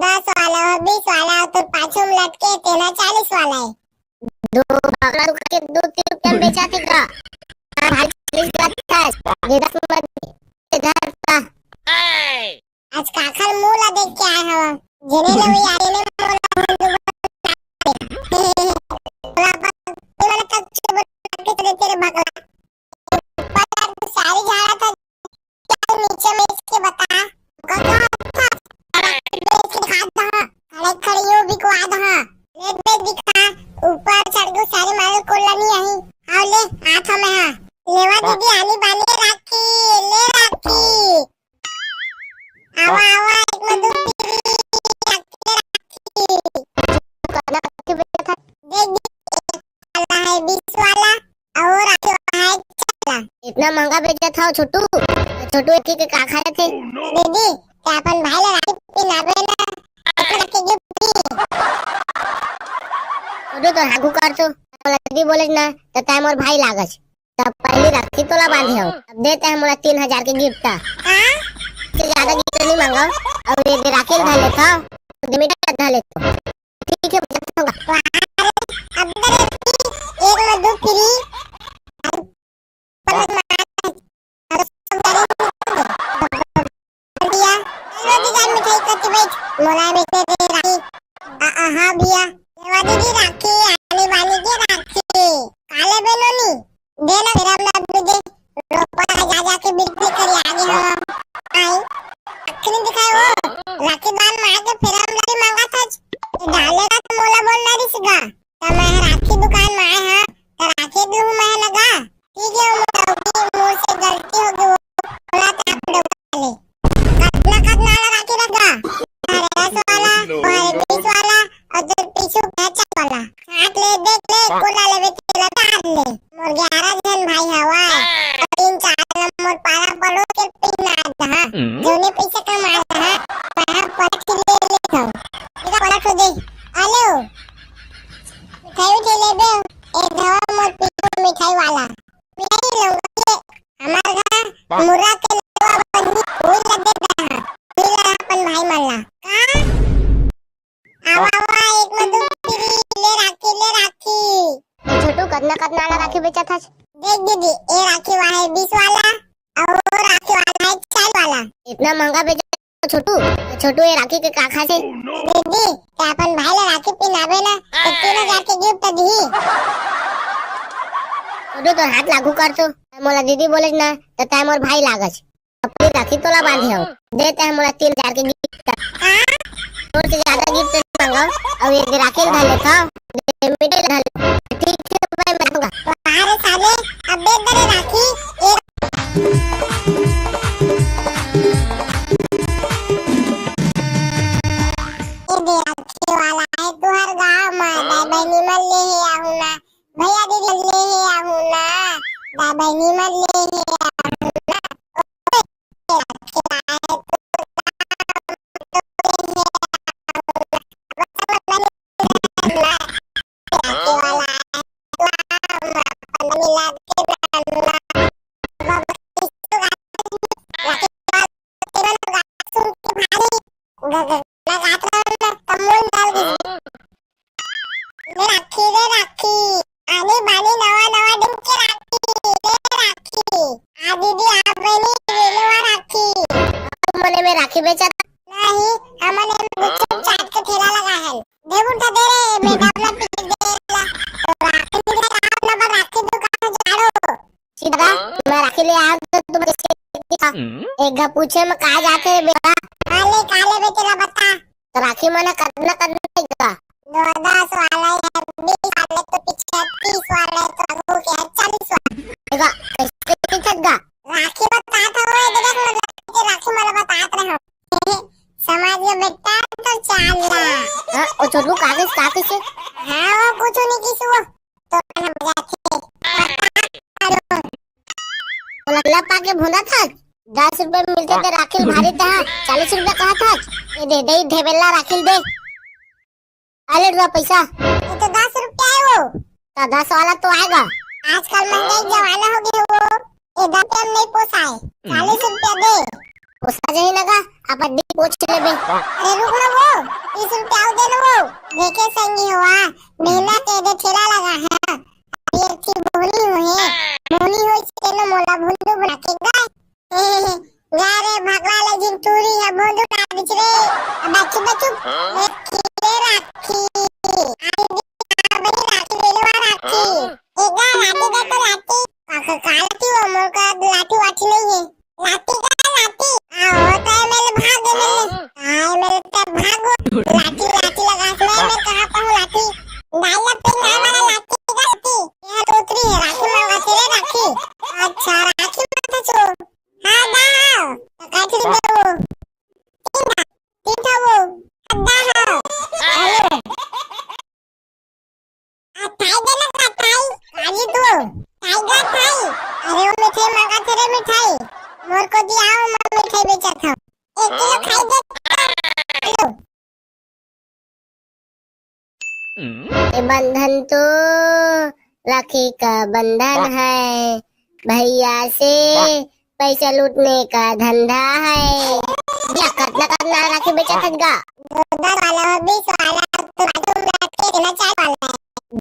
10 वाला 20 वाला तो पाछो में लटके तेना 40 वाला है। दो भागला के 2-3 रुपया बेचा थे का? भाई 40 का था। ये 10 रुपया इधर था। आज काखर मूला देख के आए हवा जने ले वही आरे ने मोला तेरा तक चुप के तेरे भगला पर तो सारी झाड़ा था क्या नीचे में इसके बता कहाँ था बेच के खाता है खड़े खड़ियों भी को आधा ले दे दिखा ऊपर चढ़ गो सारी मारे कोला नहीं आई आओ ले हाथ में हां लेवा दीदी आनी बानी राखी ले राखी आवा आवा एक में दूध है 20 वाला और है 40 इतना महंगा बेचा था छोटू? छोटू एक के का खाए थे? दीदी क्या अपन भाई ला राखी पिनाबे ना अपन के गिफ्ट छोटू तो हागू कर तो दीदी बोले ना तो टाइम और भाई लागच तब पहले राखी तोला बांधे हो अब देते हैं मोला 3000 के गिफ्ट था। हां से ज्यादा गिफ्ट नहीं मांगा और ये राखी ढा लेता लिमिटेड ढा लेता ठीक है बताऊंगा अब एक में दो फ्री मोला बेटे दे राखी हां भैया लेवा दीदी राखी आने वाली के राखी काले बेलोनी देना मेरा अपना दे रोपा जा के बिक्री कर आगे हो आई अखनी दिखाए वो राखी बांध मार के फिर हम लड़ी मांगा था डालेगा तो मोला बोलना दिसगा तो मैं राखी दुकान में आया हां तो राखी दूं मैं लगा ठीक है मोला मुंह से गलती हो गई बोला था आप ले कितना राखी लगा 10 वाला और 20 वाला और जो पीछे 50 वाला हाथ ले देख ले कोला लेवे तेला डाल ले मोर 11 जन भाई हवा 3-4 नंबर पारा पड़ो के पिना था जोने पैसे कमा था पारा पट ले ले था इधर पड़ा खो दे आलो मिठाई उठे ले बे एक धवा मोर पीछे मिठाई वाला मिठाई लूंगा हमार घर मुर्रा के लेवा बनी फूल लगे दा फूल अपन भाई मल्ला आवा आवा एक में दो ले राखी छोटू कितना राखी बेचा था? देख दीदी ये राखी वाला है 20 वाला और राखी वाला है 40 वाला इतना महंगा बेचा छोटू? छोटू ये राखी के का खा से? दीदी क्या अपन भाई ला राखी पिनाबे ना तो 3000 के गिफ्ट दी छोटू तो हाथ लागू कर तो मोला दीदी बोले ना तो टाइम और भाई लागच अपनी राखी तोला बांधे हो देते हैं मोला 3000 के गिफ्ट और से ज्यादा गिफ्ट नहीं मांगा और ये राखी ढा लेता लिमिटेड ढा ले ठीक है भाई मैं दूंगा बाहर साले अब दे दे राखी ये दे राखी वाला है तू हर गांव में दाई बहनी मल ले है आहू ना भैया दीदी ले है आहू ना दाई बहनी मल ले है आहू ना राखी वाला में राखी बेचा था? नहीं, हमने गुपचुप चाट के ठेला लगा है। दे उठा दे रे, बेटा अपना पीछे दे ला। तो राखी दुकान ना राखी दुकान जाड़ो। सीधा मैं राखी ले आया तो तुम दिखा। एक गा पूछे में कहा जाते हैं बेटा? काले काले बेटे ला बता। तो राखी मना करना का 10 वाला है, 20 वाले तो पीछे 30 वाले तो आगू के 40 वाले। देखा कैसे थका राखी बता था वो देख मैं राखी मला बतात रहा हूं। समाज में बेटा तो चाला। हां ओ छोटू कागज से हां वो कुछ नहीं किसी वो तो हम जाते तो लल्ला पाके भूना था। 10 रुपए मिलते थे राखी भारी था। 40 रुपए कहा था? ये दे दे ढेबेला राखी दे। आले रुपया पैसा ये तो 10 रुपया है वो। तो 10 वाला तो आएगा। आजकल महंगाई जमाना हो गया वो। ये 10 रुपया नहीं पोसाए। 40 रुपया दे। पोसा जाही लगा आप अड्डी पोछ ले बे। अरे रुक ना वो 30 रुपया दे ना वो। देखे संगी हुआ मेला के दे ठेला लगा है। ये की बोली हुई मोनी होई तेनो मोला भुंडू बना के गाय। गारे भगवा ले जिन टूरी है भुंडू काट दिछ रे। बच्चू बच्चू एक खीरे राखी आई दी बड़ी राखी लेले राखी एक गा लाठी दे तो लाठी काका कालती वो मोर का लाठी वाठी नहीं है। लाठी का लाठी आओ तो मेरे भाग मेरे आए मेरे ते भागो लाठी लाठी लगा मैं कहां पाऊं लाठी नाला पे ना वाला लाठी गलती ये रोतरी है राखी मांगा तेरे राखी। अच्छा राखी मांगा छो हां दाओ तो काठी दे वो तीन था वो दाओ हेलो आ थाई देना का थाई काली तो टाइगर थाई। अरे वो मिठाई मांगा तेरे मिठाई मोर को दिया मैं मिठाई बेचा था 1 किलो खाई दे। हेलो ये बंधन तो राखी का बंधन है। भैया से पैसा लूटने का धंधा है। क्या करना राखी बेचा थका 10 वाला और 20 वाला तो तुम रखे देना 4 वाला है।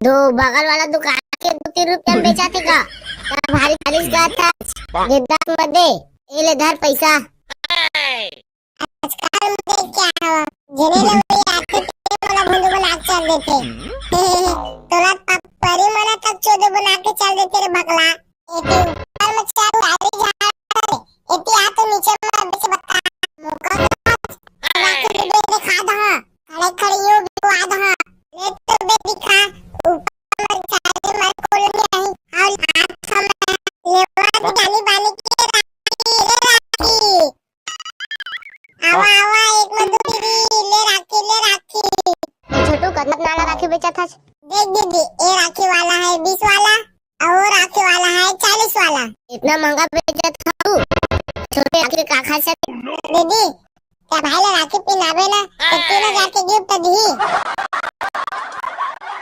दो बगल वाला दुकान के 2-3 रुपया में बेचा थे का भारी 40 का था। ये 10 में दे ये ले धर पैसा। आजकल मुझे क्या हुआ जेने ले वही आते वाला भुंडू बना के चल देते। तोरा परी मना तक चोदे बना के चल देते रे भगला। एती ऊपर में चार गाड़ी जा एती आ तो नीचे में अभी से बता मौका राखी दे दिखा दहा खड़े खड़े यो भी आ दहा ले तो बे दिखा ऊपर में चारे मार को नहीं आई और हाथ में लेवा गाली बानी के राखी ले राखी आवा आवा एक में दूसरी ले राखी छोटू कतना नाला राखी बेचा था? देख दीदी ये राखी वाला है 20 वाला और राखी वाला है 40 वाला। इतना महंगा बेचा था तू? छोटे राखी का खासा दीदी क्या भाई ला राखी पहनावे ना तो 3000 के गिफ्ट दी।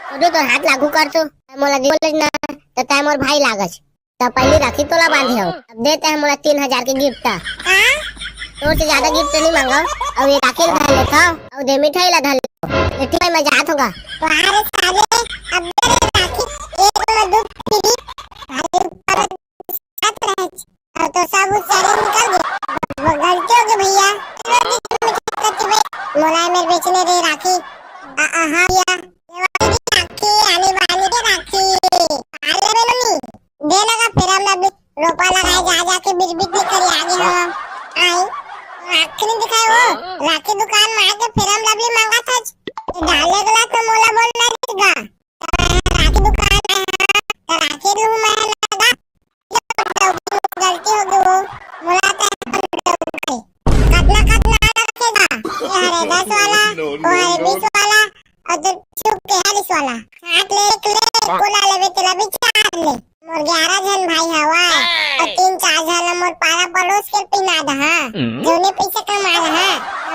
छोटू तो हाथ लागू कर तो मोला दी बोले ना तो टाइम और भाई लागस तो पहले राखी तोला बांधे हो अब देते हैं मोला 3000 के गिफ्ट। हां तो से ज्यादा गिफ्ट नहीं मांगा और ये राखी धर लेता और दे मिठाई ला धर ले ठीक मैं जात होगा। बाहर साले अब दे राखी एक में दूध पी भाई ऊपर साथ रहे और तो सब सारे निकल गए वो गलती हो गई भैया। मोला मेरे बेचने रे राखी हां या ये राखी आने वाली के राखी आले में नहीं देना का फिर हम रोपा लगाए जा जा के बिरबिट निकल आगे हम आई राखी नहीं दिखाए वो राखी दुकान में आके फिर हम लवली मांगा था डाले गला तो मोला बोलना देगा राखी दुकान है राखी लूं मैं लगा गलती हो गई वो मोला कतना कतना रखेगा ये हरे 10 वाला वो हरे 20 वाला और तो चुप के 40 वाला हाथ ले कोला लेवे तेला भी 4 ले मोर 11 जन भाई हवा और 3-4 जन मोर पारा पड़ोस के पिना दहा जोने पैसा कमा रहा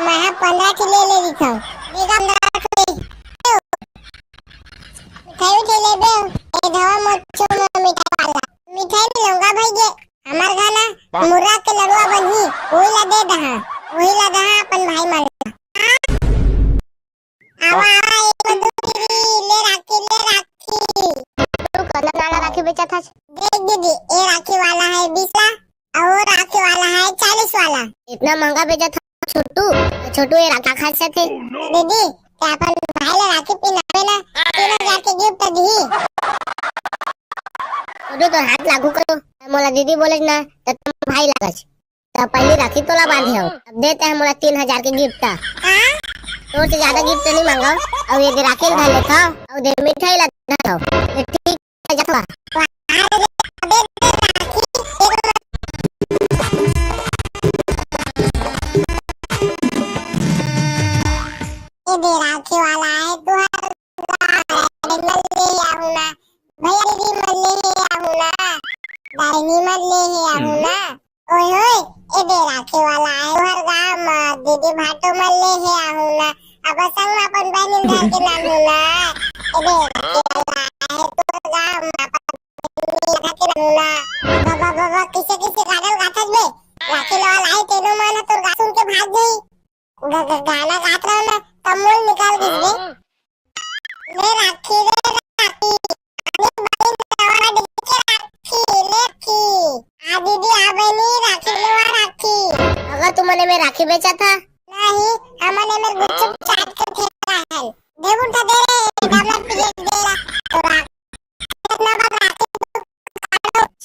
मैं 15 की ले दी था बेगम मिठाई उठे ले बे ए धवा मोचो में मिठाई वाला मिठाई नहीं लूंगा भाई ये हमार गाना मुर्रा के लड़ुआ बनी वही ला दहा अपन भाई मार आवा आवा एक दूसरी ले राखी तो कतना नाला राखी बेचा था? देख दीदी ये राखी वाला है 20 वाला और राखी वाला है 40 वाला। इतना महंगा बेचा था छोटू छोटू ये राखा खायचं थे दीदी ते आपण भाईला राखी पिनावे ना 3000 के गिफ्ट दी छोटू तो हाथ लागू करो मोला दीदी बोले ना तो तुम भाई लागच तो पहली राखी तोला बांधे हो अब देते हैं मोला 3000 के गिफ्ट तो से ज्यादा गिफ्ट नहीं मांगो अब ये राखी धर लेता और दे मिठाई ला दो ये ठीक है जाता ये दे राखी वाला है तू मल ले आहू ना भैया दीदी मल ले आहू ना दाहिनी मल ले आहू ना ओए ओए ये दे राखी वाला है हर गाम दीदी भाटो मल ले आहू ना अब संग अपन बहन घर के नानू ना ये दे राखी वाला है तू गाम अपन घर के नानू ना बाबा बाबा किसे किसे गाना गाथस बे राखी वाला है तेनो माना तोर गा सुन के भाग गई गाना गात रहा ना कमल निकाल दीजिए ले राखी आने बहन तवारा देखे राखी आ दीदी आ बहनी राखी लेवा राखी अगर तुमने में राखी बेचा था नहीं हमने में गुच्छे चाट के ठेका है दे उठा दे रे डाबला प्लेट दे रा तो राखी ना राखी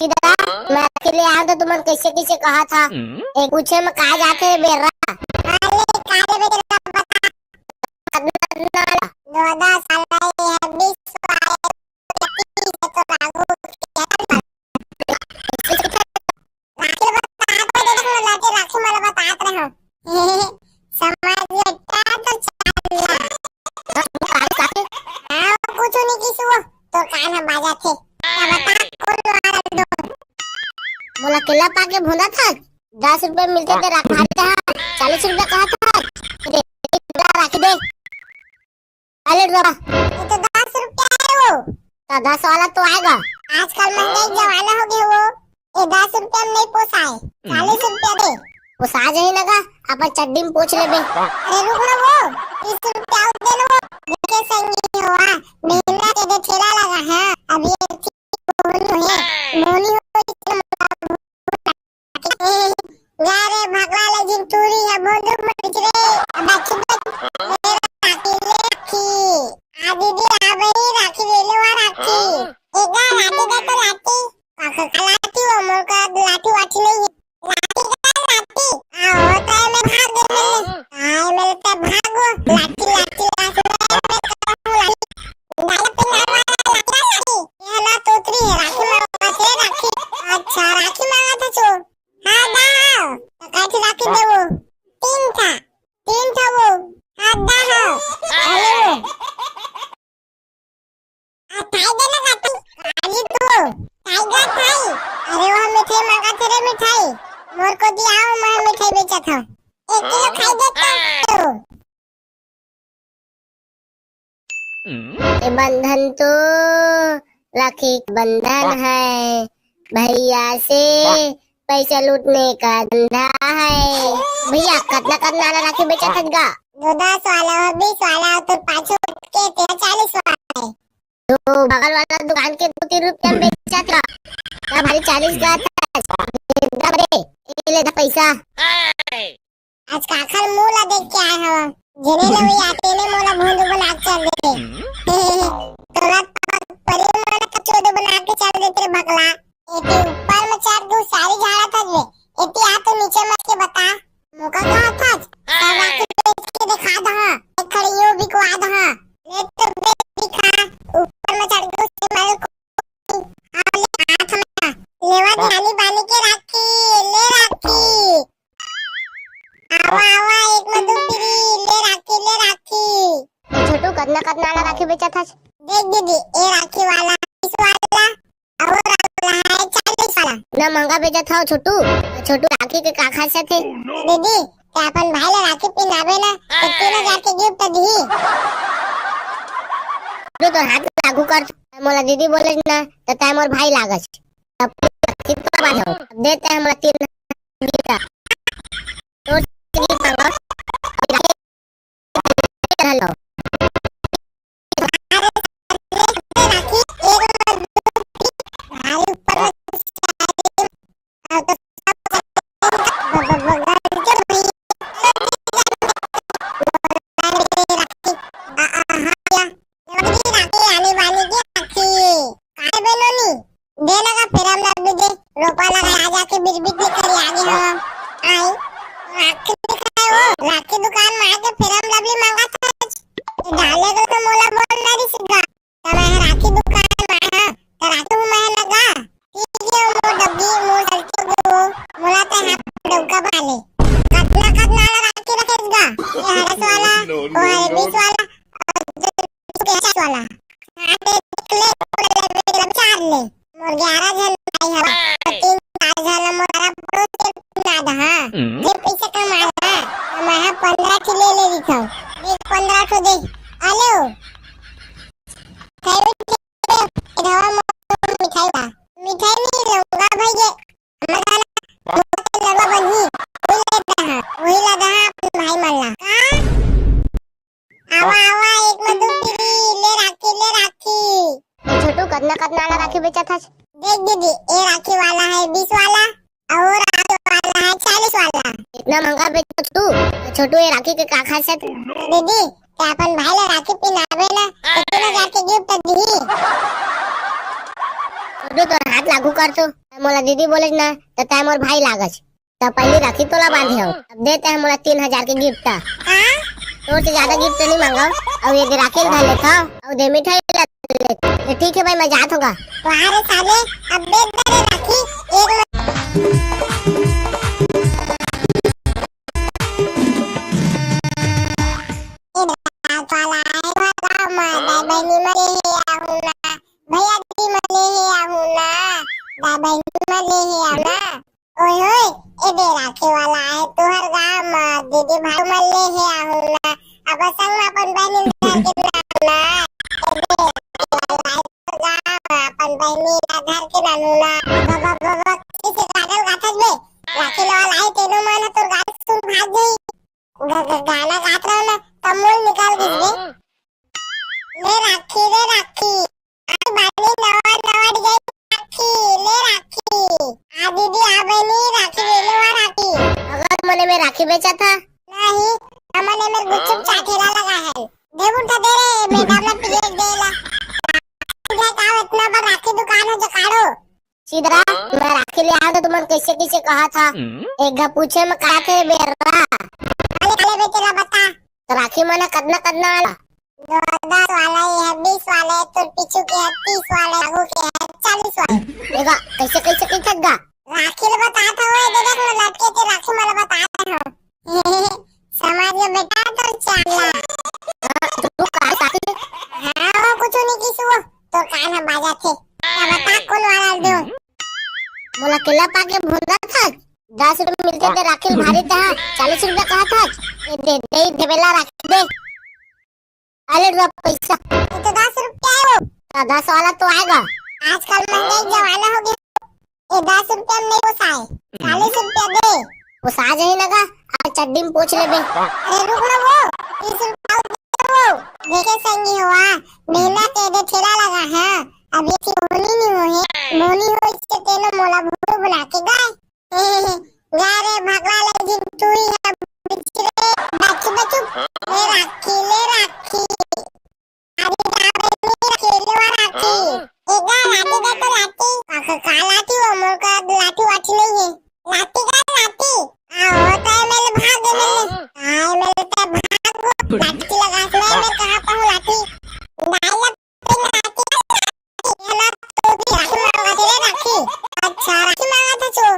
सीधा मैं राखी ले आया तो तुमने कैसे कैसे कहा था एक पूछे में कहा जाते हैं बेरा काले बेटे दोदा साला है 20 तो लागू राखी मला बतात रहो समाज अट्टा तो चला कुछ नहीं किसु तो कान बाजा थे बता कौन वाला दो मोला केला पाके भुना था 10 रुपए मिलते थे रखा था 40 रुपए कहा था राखी दे अरे बाबा ये तो 10 रुपया है वो तो 10 वाला तो आएगा आजकल महंगाई जमाना हो गया वो ये 10 रुपया में नहीं पोसाए 40 रुपया दे वो साज ही लगा अपन चड्डी में पूछ ले बे अरे रुक ना वो 30 रुपया दे ना वो देखे संगी हुआ महीना के दे ठेला लगा है अभी मोनी हो यारे भगवा ले जिन टूरी है बोंदू मच रे बाकी राखी आ दीदी आ बही राखी ले लो राखी एक राखी दे तो लाठी लाठी वो मोर का लाठी वाठी नहीं है लाठी आ होता है मैं भाग दे आए मेरे ते भागो लाठी लाठी अच्छा राखी मांगा था चो हाँ दाओ कैसी राखी दे वो तीन था वो हाँ दाओ अरे वो थाई देना काटी काली तो टाइगर थाई अरे वो मिठाई मांगा थे रे मिठाई मोर को दिया मैं मिठाई बेचा था 1 किलो खाई देता तो ये बंधन तो राखी बंधन है भैया से पैसा लूटने का धंधा है भैया कितना करना राखी बेचा था 10 वाला और 20 वाला तो 5 के 40 वाला है तो बगल वाला दुकान के 2-3 रुपया में बेचा था तब भारी 40 का था ये ले पैसा आज काखर मूला देख के आए हम जने ले वही आते ने मोला भोंदू बना के चल देते तोरा परिवार का चोदो बना के चल देते भगला एते ऊपर में चढ़ दू सारी झाड़ा था वे एते आ तो नीचे मत के बता मौका कहां था सब आके देख के दिखा दहा खड़ियो भी को आ दहा ले तो दिखा ऊपर में चढ़ दू से मारे को हाथ में लेवा ध्यानी बानी के राखी ले राखी आवा आवा एक मधु पिरी ले राखी छोटू कितना करना राखी बेचा था देख दीदी ये राखी वाला 20 वाला और वाला है 40 वाला ना महंगा बेचा था छोटू छोटू राखी के का खासे थे दीदी ते अपन भाई ला राखी पिनावे ना तो 3000 के गिफ्ट दी तो हाथ लागू कर मोला दीदी बोले ना तो टाइम और भाई लागच अब राखी तो बांधो देते हैं मोला 3000 गिफ्ट तो गिफ्ट मांगो हेलो राखी दिखाए वो राखी दुकान में आके फिर हम लवली मांगा था डाले गो तो मोला बोल ना दिसगा तब मैं राखी दुकान में है तो राखी मैं लगा ठीक है वो डब्बी मो चलते गो मोला तो हाथ डोका बाले कतना राखी रखेगा ये हरस वाला वो है 20 वाला और 50 वाला आटे निकले ले 4 ले मोर 11 जन आई है 3 जन मोरा पड़ोस के नादा हां ये पैसे कमाया मैं 15 की ले दिखाओ देख 15 को दे आलो खाओ इधर मिठाई नहीं लूंगा भाई ये मगाना लगा बनी वही लगा अपन भाई मल्ला आवा एक में दो ले राखी छोटू कतना वाला राखी बेचा था? देख दीदी ये राखी वाला है 20 वाला और राखी वाला है 40 वाला इतना महंगा बेचो तू? छोटू ये राखी के का खासियत? दीदी ते अपन भाई ला राखी पिनावे ना तो ना जाके गिफ्ट दी छोटू तो हाथ लागू कर तो मोला दीदी बोले ना तो ताय मोर भाई लागस तो पहली राखी तोला बांधे हो अब देते हैं मोला 3000 के गिफ्ट हां तो से ज्यादा गिफ्ट नहीं मांगा और ये राखी धर लेता और दे मिठाई ले तो ठीक है भाई मैं जात होगा तुम्हारे साले अब दे दे राखी राखी वाला है तुहर गाम दीदी भाई मल्ले है आहुना अब संग अपन बहनी ना अपन बहनी घर के नानुना बाबा किसी गागल गाथस बे राखी वाला है तेनो माना तोर गाल सुन भाग गई गाना गात रहो ना तमुल निकाल गिस बे ले राखी आज बानी नवा डिजाइन राखी ले राखी आ दीदी आ बहनी राखी ले लो राखी अगर मने में राखी बेचा था नहीं हमने में गुच्छुप चाठेला लगा है दे उठा दे रे बेटा अपना पिए देला तुझे का इतना बड़ा राखी दुकान है जो काढ़ो सीधरा मैं राखी ले आया तो तुमने कैसे कहा था एक घा पूछे में कहा थे बेरा काले बेटे बता तो राखी मने कतना वाला 10 वाला है 20 वाला है तो पीछू के है 30 वाला आगू के है 40 वाला देखा कैसे थक गा राखी ले बताता हुआ देख मैं लटके ते राखी मला बताता हूं समाज में बेटा तो चाला तू का साथी हां वो कुछ नहीं किसु तो कान हम बाजा थे क्या बता कौन वाला दो मोला केला पाके भूला था 10 रुपए मिलते थे राखी भारी था 40 रुपए कहा था दे देवेला राखी दे अरे रो पैसा तो 10 रुपए है वो 10 वाला तो आएगा आजकल महंगाई जमाना हो गया ये 10 रुपए में नहीं पोसाए 40 रुपए दे वो साज ही लगा आज चड्डी में पूछ ले बे अरे रुक ना वो 30 रुपए वो देखे संगी हुआ मेहनत दे ठेला लगा है अब ये मोनी नहीं हो है इससे तेनो मोला भूरू बना के गाय गारे भगला ले जिन तू ही है बिचरे बच्चू ले राखी अरे राखी ले राखी एक लाठी दे तो लाठी का लाठी वो मोर का लाठी वाठी नहीं है लाठी का लाठी होता है मेरे भाग मेरे तो भाग लाठी लगा मैं कहां पर हूं लाठी अच्छा राखी मांगा था चो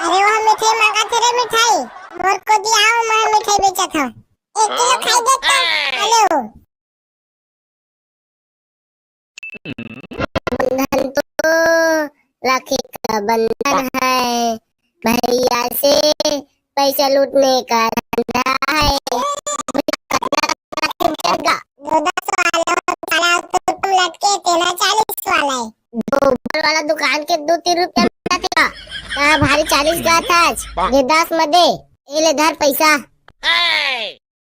अरे वह मिठाई मांगा थे रे मिठाई मोर को दिया मैं मिठाई बेचा था 1 किलो खाई देता हेलो बंधन तो राखी का बंधन है भैया से पैसा लूटने का धंधा है 10 वाला तो तुम लटके तेना 40 वाला है दो ऊपर वाला दुकान के 2-3 रुपया मिलता था का भारी 40 का था ये 10 में दे ये ले धर पैसा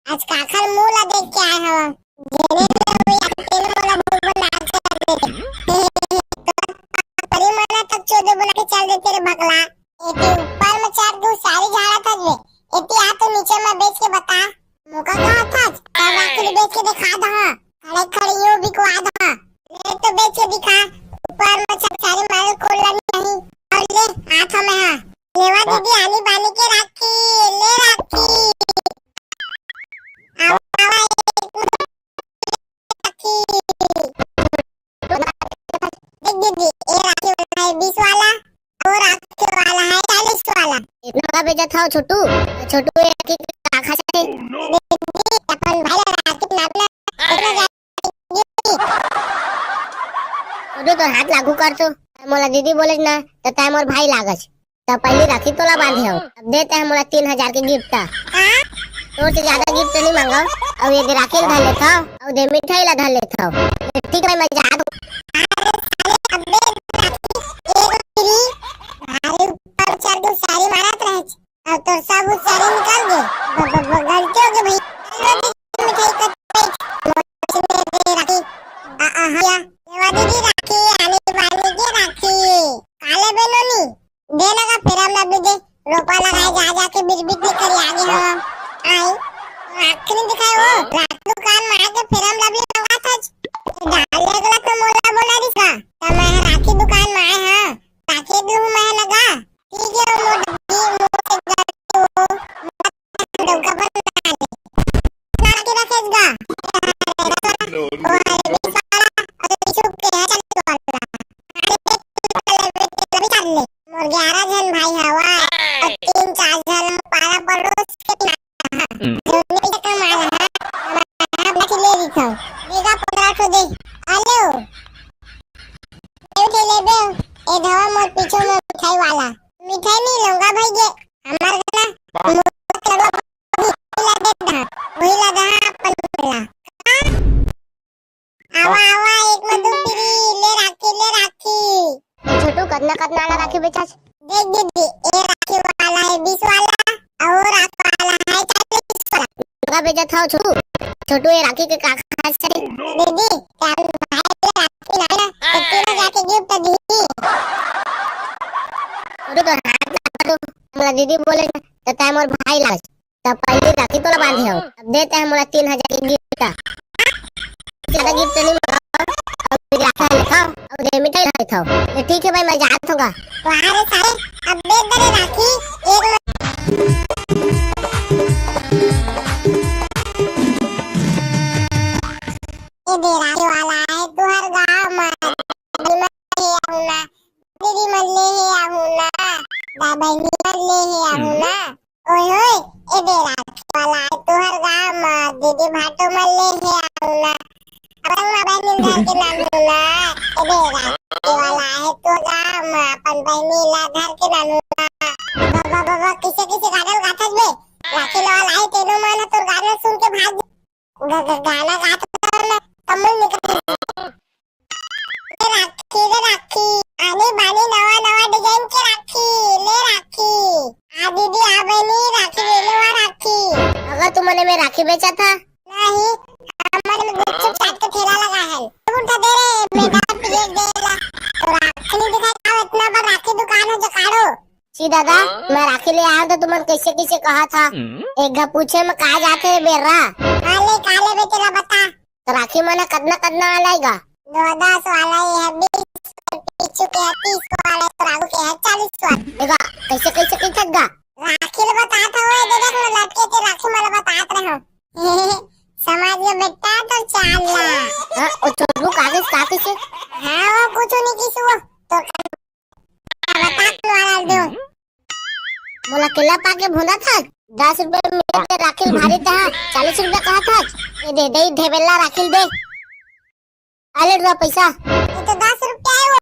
आज काखर मुंह ला देख के आए हम जेने तेल मोला भूल बना के परी मना तक चोदे बना के चल दे तेरे भगला एती ऊपर में 4 दो सारी झाड़ा था रे एती आ तो नीचे में बेच के बता मौका कहा था तब राखी बेच के दिखा दहा खड़े खड़े यूं बिकवा दहा ले तो बेच के दिखा ऊपर में सारी माल खोलना नहीं और ले हाथ में हां लेवा दीदी आनी बानी के राखी ले राखी आवा राखी देख दीदी ये राखी वाला है 20 वाला और राखी वाला है 40 वाला इतना का बेचा था छोटू छोटू ये राखी आखा से दीदी अपन भाई राखी नापना छोटू तो हाथ लागू कर तो मोला दीदी बोले ना तो टाइम और भाई लागच तो पहली राखी तोला बांधे हो अब देते हैं मोला 3000 के गिफ्ट तो से ज्यादा गिफ्ट नहीं मांगो और ये राखी धर लेता और दे मिठाई ला धर लेता ठीक है मैं जा दूं ऊपर चार दो सारी मारत रहे अब तो सब सारी निकाल दे गलती हो गई भाई मिठाई का राखी हां लेवा दीदी राखी आने वाली की राखी काले बेलोनी देना का फिर हम लग दे रोपा लगाए जा जा के बिरबिट निकल आगे हो आई आखिरी दिखाए वो रात दुकान में आके फिर हम लग लगा था डाले गला तो मोला बोला दिखा तो मैं राखी दुकान में आया हां राखी दूं मैं लगा ठीक है मोटे डोका पर राखी रखेगा और 11 जन भाई हवा और 3-4 जन पारा पड़ोस के जोने भी कम आ रहा है मैं ले ली था देगा 1500 दे आलो ले ले बे ए धवा मोर पीछे में मिठाई वाला मिठाई नहीं लूंगा भाई ये हमार गला वही लगा अपन ला आवा आवा एक में दो फिरी ले राखी छोटू कतना कतना वाला राखी बेचा देख दीदी ये राखी वाला है 20 वाला और राखी वाला है 40 वाला का बेचा था छोटू छोटू ये राखी के का खास है दीदी क्या भाई राखी ना तो तेरा जाके गिफ्ट दी छोटू तो हाथ लगा दो मोला दीदी बोले ना तो टाइम और भाई लाग तो पहली राखी तोला बांधे हो अब देते हैं मोला 3000 के गिफ्ट ज्यादा गिफ्ट नहीं मांगा और राखा लेता और दे मिठाई लेता ये ठीक है भाई मैं जाता हूँ तुम्हारे सारे अब दे दे राखी एक ये दे राखी वाला है तू हर गांव में दीदी मल्ले है आहुना दादा मल्ले है आहुना ओए होए ये दे राखी वाला है तू हर गांव में दीदी भाटो मल्ले है आहुना अपन बहनी घर के नाम बोला ये दे राखी वाला है तू गांव में अपन बहनी ला घर के नाम बाबा बाबा किसे किसे गाना गाता बे राखी वाला है तेनो माना तो गाना सुन के भाग गाना गाता ना कमल निकल ले राखी आने बानी नवा नवा डिजाइन के राखी ले राखी आ दीदी आ बहनी राखी ले लो राखी अगर तुमने में राखी बेचा था नहीं हमारे में गुपचुप चाट के ठेला लगा है उठा दे रे बेटा प्लेट दे ला तो राखी नहीं दिखाई क्या इतना बड़ा राखी दुकान है जो काढ़ो जी दादा मैं राखी ले आया तो तुमने कैसे कैसे कहा था एक घर पूछे में कहा जाते है बेरा काले बेटे ला बता तो राखी माना कतना कतना आएगा 10 वाला है 20 पीछू के 30 वाला तो आगू के 40 वाला देखा कैसे कैसे कितना राखी ले बताता हो दे देख मैं लटके के राखी मला बतात रहो समाज में बेटा तो चाला हां और छोटू कागज कागज से हां वो कुछ नहीं किसी वो तो बता वाला दो मोला केला पाके भुना था 10 रुपए में के राखी भारी था 40 रुपए कहा था ये दे दे ढेबेला राखी दे आले रुपया पैसा ये तो 10 रुपया है वो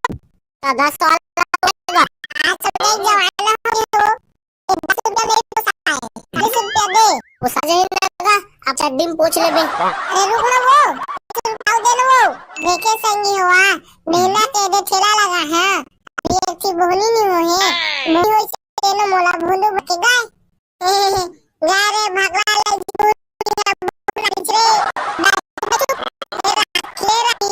तो 10 तो आएगा आज सब एक जवाना हो तो 10 रुपया मेरे को सकता है 40 रुपया दे वो सजे लगा आप चड्डी में पूछ ले बे अरे रुक ना वो रुपया दे ना वो देखे संगी हुआ मेला के दे ठेला लगा है ये अच्छी बोली नहीं हो है बोली हो से ना मोला भूलू बके गाय गारे भगवा ले झूठ रे ले रही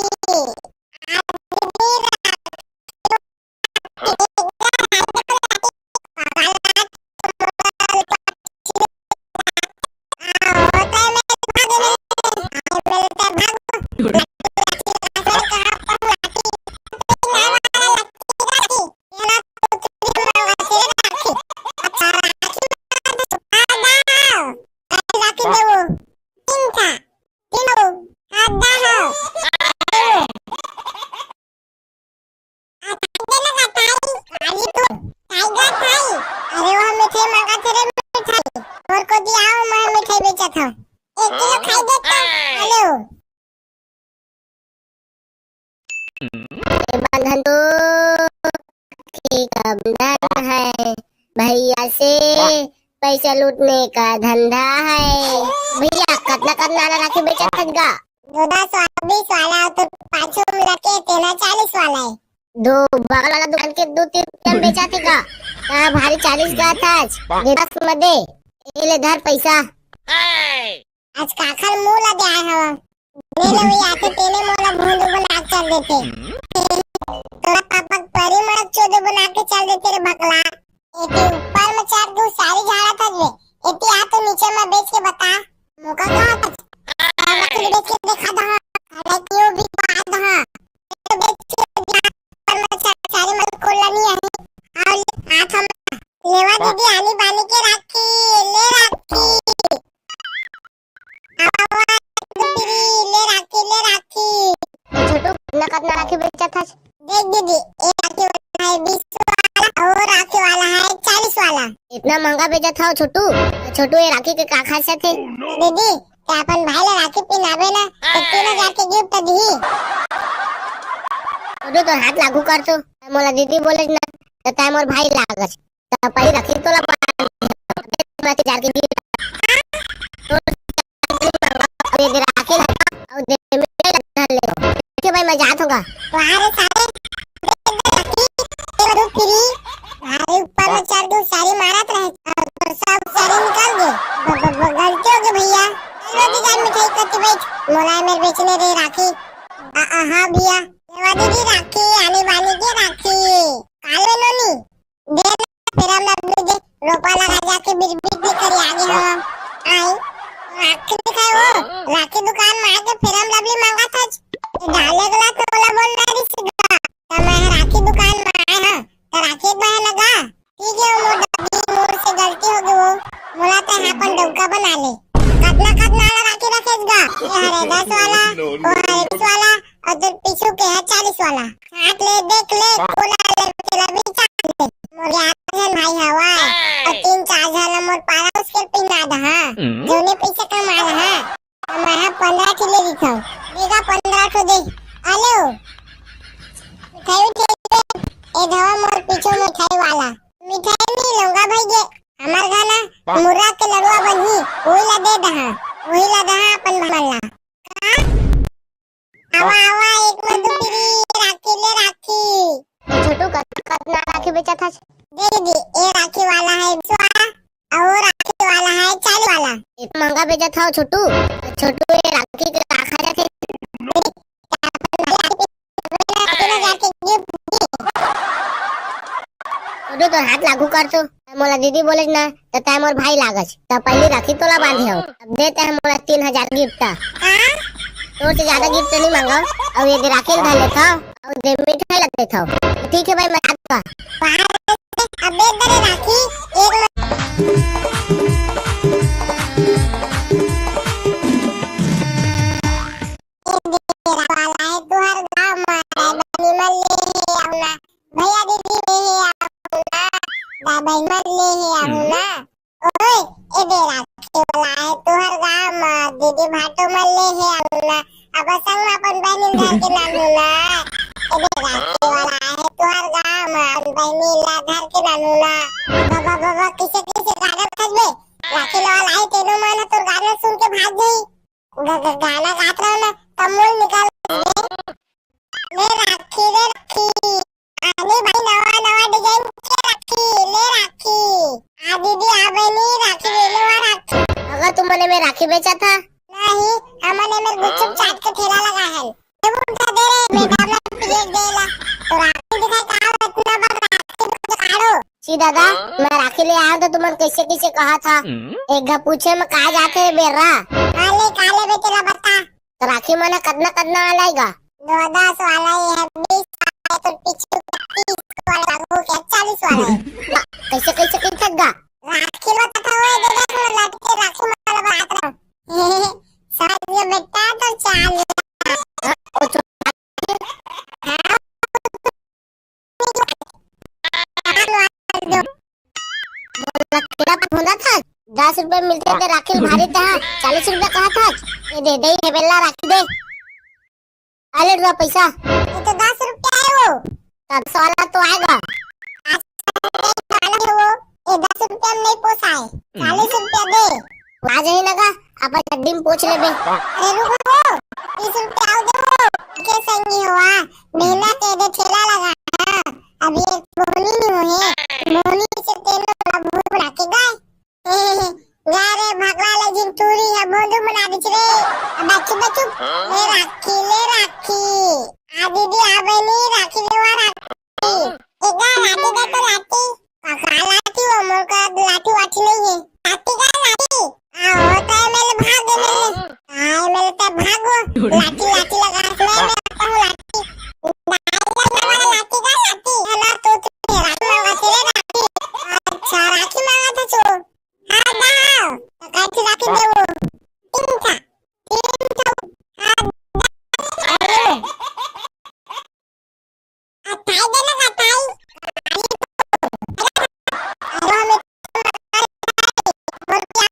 1 किलो खाई देता हेलो ये बंधन तो राखी का बंधन है, भैया से पैसा लूटने का धंधा है। भैया कितना कितना वाला राखी बेचत हस गा? 220 वाला तो पाछो मिला के 40 वाला है। दो बगल वाला दुकान के 2-3 बेचा थे का? भारी 40 का था आज। दे 10 में दे। ये ले धर पैसा। आज काखर मुंह ला दे आए हवा ले ले वही आते तेने मोला भूंदू बना के चल देते तोरा पापा परी मड़क चोदो बना के चल देते रे भकला। एते ऊपर में चार दो सारी झाड़ा था रे एते आ तो नीचे में बेच के बता मौका कहां था राखी बेच के देखा था अरे क्यों भी बात था तो बेच के ऊपर में सारी मल कोला नहीं है और हाथ हम लेवा दीदी आनी बानी के राखी ले राखी ले राखी छोटू कितना कितना राखी बेचा था? देख दीदी एक राखी वाला है 20 वाला और राखी वाला है 40 वाला। इतना महंगा बेचा था छोटू? छोटू ये राखी के का खासियत है? दीदी ते अपन भाई ला राखी पहनावे ना तो 3000 के गिफ्ट दी। छोटू तो हाथ लागू कर तो मोला दीदी बोले ना तो ताय मोर भाई लागस तो पहले राखी तोला 3000 के गिफ्ट तो ये राखी लगा और दे में धर ले देखिए भाई मैं जात होगा तुम्हारे सारे राखी तेरे फ्री अरे ऊपर में चार दो सारी मारत रहे और सब सारी निकाल दे गलती हो गई भैया चलो दीदी मिठाई कच्ची बेच मोला मेरे बेचने रे राखी हां भैया लेवा दीदी राखी आने वाली की राखी काले नोनी दे फिर हम दे रोपा लगा जाके बिर बिर कर आगे हम आई राखी दिखाए वो राखी दुकान में आके फिर हम लवली मांगा था डाले गला तो बोला बोल रहा है सीधा तो मैं राखी दुकान में आया हां तो राखी एक बार लगा ठीक है वो मोर से गलती हो गई वो बोला था अपन डबका बना ले कितना कितना वाला राखी रखेगा ये हरे 10 वाला वो हरे 20 वाला और जो पीछे के है 40 वाला हाथ ले देख ले बोला ले तेरा भी चाल ले मोर यार है भाई हवा और 3-4 हजार मोर पारा उसके पिना दा हां जोने पैसे कमा रहा है मैं 15 किलो दिखाऊं देगा 15 तो दे हेलो मिठाई उठे ए धवा मोर पीछे मिठाई वाला मिठाई नहीं लूंगा भाई ये हमार गाना मुर्रा के लड़ुआ बनी वही ला दे दहा वही ला दहा अपन भमला आवा आवा एक मधु फ्री राखी ले राखी छोटू कितना राखी बेचा था? दे दीदी ये राखी वाला है 20 वाला और राखी वाला है 40 वाला। इतना महंगा बेचा था छोटू? छोटू ये राखी के का खासियत है? छोटू तो हाथ लागू कर तो मोला दीदी बोले ना तो ताय मोर भाई लागस तो पहली राखी तोला बांधे हो अब देते हैं मोला 3000 गिफ्ट तो से ज्यादा गिफ्ट नहीं मांगा और ये राखी धर लेता और दे मिठाई लग देता ठीक है भाई मैं आपका अब दे दे राखी भैया दीदी भाई मत ले ही आऊंगा ओए ए दे राखी वाला है तुहर गांव में दीदी भाटो मत ले ही आऊंगा अब संग अपन बहनी घर के नानूला ए दे राखी वाला है तुहर गांव में बहनी ला घर के नानूला बाबा बाबा किसे किसे गाना खजबे राखी वाला है तेनो माना तो गाना सुन के भाग गई गाना गात रहो ना कमल निकाल ले राखी आने भाई नवा नवा डिजाइन के राखी ले राखी आ दीदी आ बहनी राखी ले लो राखी अगर तुमने में राखी बेचा था? नहीं हमने में गुच्चुप चाट के ठेला लगा है ये उठा दे रे मैं दामला प्लेट देला तो राखी दिखाई का इतना बड़ा राखी दिखाड़ो सी दादा मैं राखी ले आया तो तुमने कैसे कैसे कहा था एक गा पूछे में कहा जाते है बेरा काले बे तेरा बता तो राखी माना कितना कितना वाला आएगा? 10 वाला ही है 20 वाला तो पीछे 30 वाला हो गया 40 वाला है कैसे कैसे कैसे गा राखी लो तथा वो दे दे तो लटके राखी वाला बात रहो समझ ये बेटा तो चाल तेरा होना था 10 रुपए मिलते थे राखी भारी था, 40 रुपए कहा था। ये दे दे ये बेला राखी दे, आले रुपया पैसा। ये तो 10 रुपया है वो। तब वाला तो आएगा। वो ये 10 रुपया में नहीं पोसाए, 40 रुपया दे। आ जाही लगा अपन गड्डी में पूछ ले बे। अरे रुको, 30 रुपया दे वो। के संगी हुआ मेला के दे ठेला लगा है। अभी एक बोनी नहीं है, बोनी से तेनो भूत बना के गए। जा रे भगवा ले जिन टूरी है भोंदू बना दी रे। अब बच्चू बच्चू ले राखी आ दीदी आ बनी राखी देवा राखी। एक बार लाठी दे तो लाठी काका लाठी वो मोर का लाठी वाठी नहीं है। लाठी का लाठी आ होता है मेरे भाग में आए मेरे तो भागो लाठी लाठी लगा मैं आता हूँ लाठी लाठी का लाठी है ना तो राखी मांगा तेरे राखी। अच्छा राखी मांगा था चो हाँ दाओ तो कैसी राखी दे वो तीन था हाँ अरे अठाई देना अठाई अरे हमें और क्या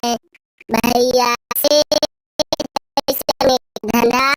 मैं भैया से धंधा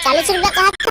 ₹40 कहा